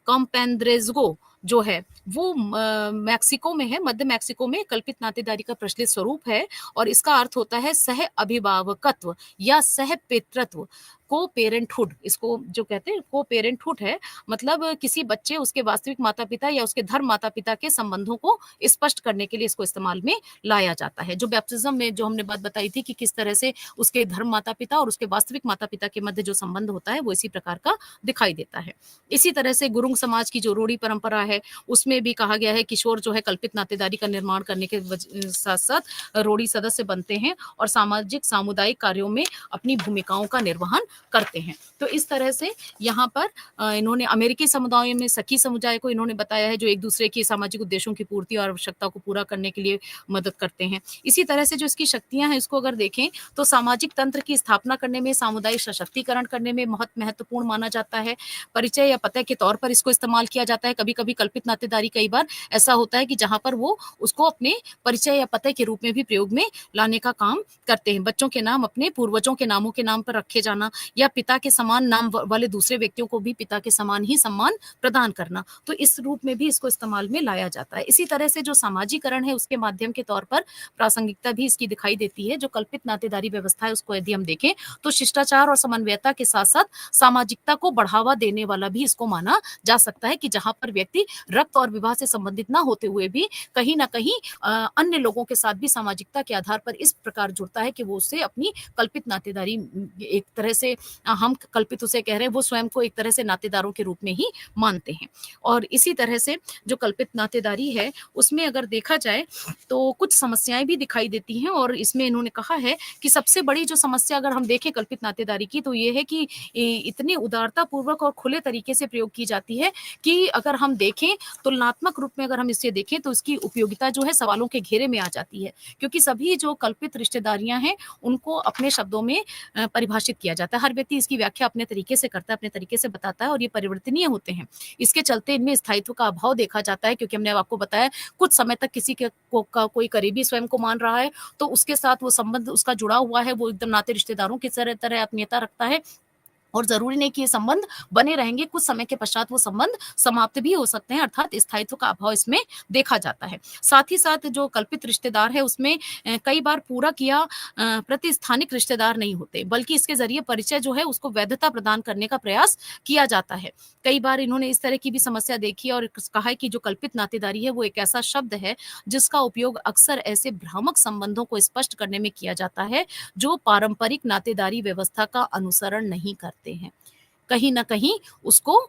कॉम्पेंड्रेज़्गो जो है वो मेक्सिको में है, मध्य मेक्सिको में कल्पित नातेदारी का प्रचलित स्वरूप है और इसका अर्थ होता है सह अभिभावकत्व या सह पितृत्व, को-पेरेंटहुड इसको जो कहते हैं को-पेरेंटहुड है मतलब किसी बच्चे उसके वास्तविक माता-पिता या उसके धर्म माता-पिता के संबंधों को स्पष्ट करने के लिए इसको इस्तेमाल में लाया जाता है। जो बैप्टिज़्म में जो हमने बात बताई थी कि किस तरह से उसके धर्म माता-पिता और उसके वास्तविक माता-पिता के मध्य जो संबंध होता है वो इसी प्रकार का दिखाई देता है। इसी तरह से गुरुंग समाज की जो रोड़ी परंपरा है उसमें भी कहा गया है किशोर जो है कल्पित नातेदारी का निर्माण करने के साथ-साथ रोड़ी सदस्य बनते हैं और सामाजिक सामुदायिक कार्यों में अपनी भूमिकाओं का निर्वहन करते हैं। तो इस तरह से यहाँ पर इन्होंने अमेरिकी समुदायों में सखी समुदाय को इन्होंने बताया है जो एक दूसरे की सामाजिक उद्देश्यों की पूर्ति और आवश्यकता को पूरा करने के लिए मदद करते हैं। इसी तरह से जो इसकी शक्तियाँ हैं इसको अगर देखें तो सामाजिक तंत्र की स्थापना करने में, सामुदायिक सशक्तिकरण करने में बहुत महत्वपूर्ण माना जाता है। परिचय या पते के तौर पर इसको इस्तेमाल किया जाता है। कभी-कभी कल्पित नातेदारी कई बार ऐसा होता है कि जहाँ पर वो उसको अपने परिचय या पते के रूप में भी प्रयोग में लाने का काम करते हैं। बच्चों के नाम अपने पूर्वजों के नामों के नाम पर रखे जाना या पिता के समान नाम वाले दूसरे व्यक्तियों को भी पिता के समान ही सम्मान प्रदान करना। तो इस रूप में भी इसको इस्तेमाल में लाया जाता है। इसी तरह से जो सामाजीकरण है उसके माध्यम के तौर पर प्रासंगिकता भी इसकी दिखाई देती है। जो कल्पित नातेदारी व्यवस्था है उसको यदि हम देखें तो शिष्टाचार और समन्वयता के साथ-साथ सामाजिकता को बढ़ावा देने वाला भी इसको माना जा सकता है कि जहाँ पर व्यक्ति रक्त और विवाह से संबंधित ना होते हुए भी कहीं न कहीं अन्य लोगों के साथ भी सामाजिकता के आधार पर इस प्रकार जुड़ता है कि वो उससे अपनी कल्पित नातेदारी एक तरह से हम कल्पित उसे कह रहे हैं, वो स्वयं को एक तरह से नातेदारों के रूप में ही मानते हैं। और इसी तरह से जो कल्पित नातेदारी है, उसमें अगर देखा जाए तो कुछ समस्याएँ भी दिखाई देती हैं, और इसमें इन्होंने कहा है कि सबसे बड़ी जो समस्या अगर हम देखें कल्पित नातेदारी की, तो ये है कि इतनी उदारतापूर्वक और खुले तरीके से प्रयोग की जाती है कि अगर हम देखें, तुलनात्मक रूप में अगर हम इसे देखें तो इसकी उपयोगिता जो है सवालों के घेरे में आ जाती है। क्योंकि सभी जो कल्पित रिश्तेदारियाँ हैं, उनको अपने शब्दों में परिभाषित किया जाता है। हर व्यक्ति इसकी व्याख्या अपने तरीके से करता है, अपने तरीके से बताता है, और ये परिवर्तनीय होते हैं। इसके चलते इनमें स्थायित्व का अभाव देखा जाता है, क्योंकि हमने आपको बताया कुछ समय तक किसी के को का कोई करीबी स्वयं को मान रहा है, तो उसके साथ वो संबंध उसका जुड़ा हुआ है, वो एकदम नाते रिश्तेदारों की तरह आत्मीयता रखता है, और ज़रूरी नहीं कि ये संबंध बने रहेंगे, कुछ समय के पश्चात वो संबंध समाप्त भी हो सकते हैं, अर्थात स्थायित्व का अभाव इसमें देखा जाता है। साथ ही साथ जो कल्पित रिश्तेदार है, उसमें कई बार पूरक या प्रतिस्थानिक रिश्तेदार नहीं होते, बल्कि इसके ज़रिए परिचय जो है उसको वैधता प्रदान करने का प्रयास किया जाता है। कई बार इन्होंने इस तरह की भी समस्या देखी है और कहा है कि जो कल्पित नातेदारी है, वो एक ऐसा शब्द है, जिसका उपयोग अक्सर ऐसे भ्रामक संबंधों को स्पष्ट करने में किया जाता है, जो पारंपरिक नातेदारी व्यवस्था का अनुसरण नहीं करते हैं। कहीं न कहीं उसको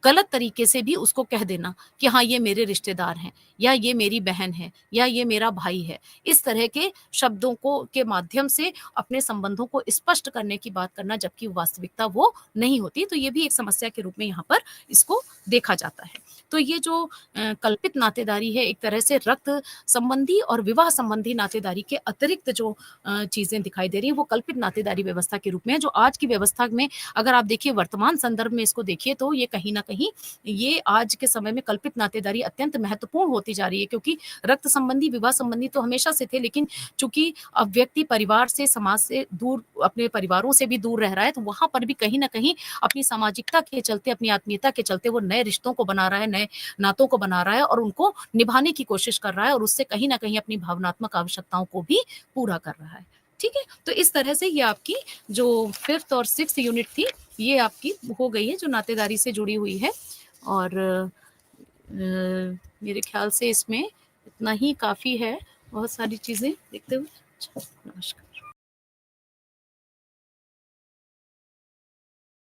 गलत तरीके से भी उसको कह देना कि हाँ, ये मेरे रिश्तेदार हैं, या ये मेरी बहन है, या ये मेरा भाई है। इस तरह के शब्दों को के माध्यम से अपने संबंधों को स्पष्ट करने की बात करना, जबकि वास्तविकता वो नहीं होती। तो ये भी एक समस्या के रूप में यहाँ पर इसको देखा जाता है। तो ये जो कल्पित नातेदारी है, एक तरह से रक्त संबंधी और विवाह संबंधी नातेदारी के अतिरिक्त जो चीज़ें दिखाई दे रही हैं, वो कल्पित नातेदारी व्यवस्था के रूप में है, जो आज की व्यवस्था में अगर आप देखिए, वर्तमान संदर्भ में इसको देखिए, तो ये कहीं न कहीं ये आज के समय में कल्पित नातेदारी अत्यंत महत्वपूर्ण होती जा रही है, क्योंकि रक्त संबंधी, विवाह संबंधी तो हमेशा से थे, लेकिन चूँकि अब व्यक्ति परिवार से, समाज से दूर, अपने परिवारों से भी दूर रह रहा है, तो वहाँ पर भी कहीं न कहीं अपनी सामाजिकता के चलते, अपनी आत्मीयता के चलते वो नए रिश्तों को बना रहा है, नए नातों को बना रहा है, और उनको निभाने की कोशिश कर रहा है, और उससे कहीं न कहीं अपनी भावनात्मक आवश्यकताओं को भी पूरा कर रहा है। ठीक है? तो इस तरह से ये आपकी जो 5th और 6th यूनिट थी, ये आपकी हो गई है, जो नातेदारी से जुड़ी हुई है। और मेरे ख़्याल से इसमें इतना ही काफ़ी है, बहुत सारी चीज़ें देखते हुए। अच्छा, नमस्कार।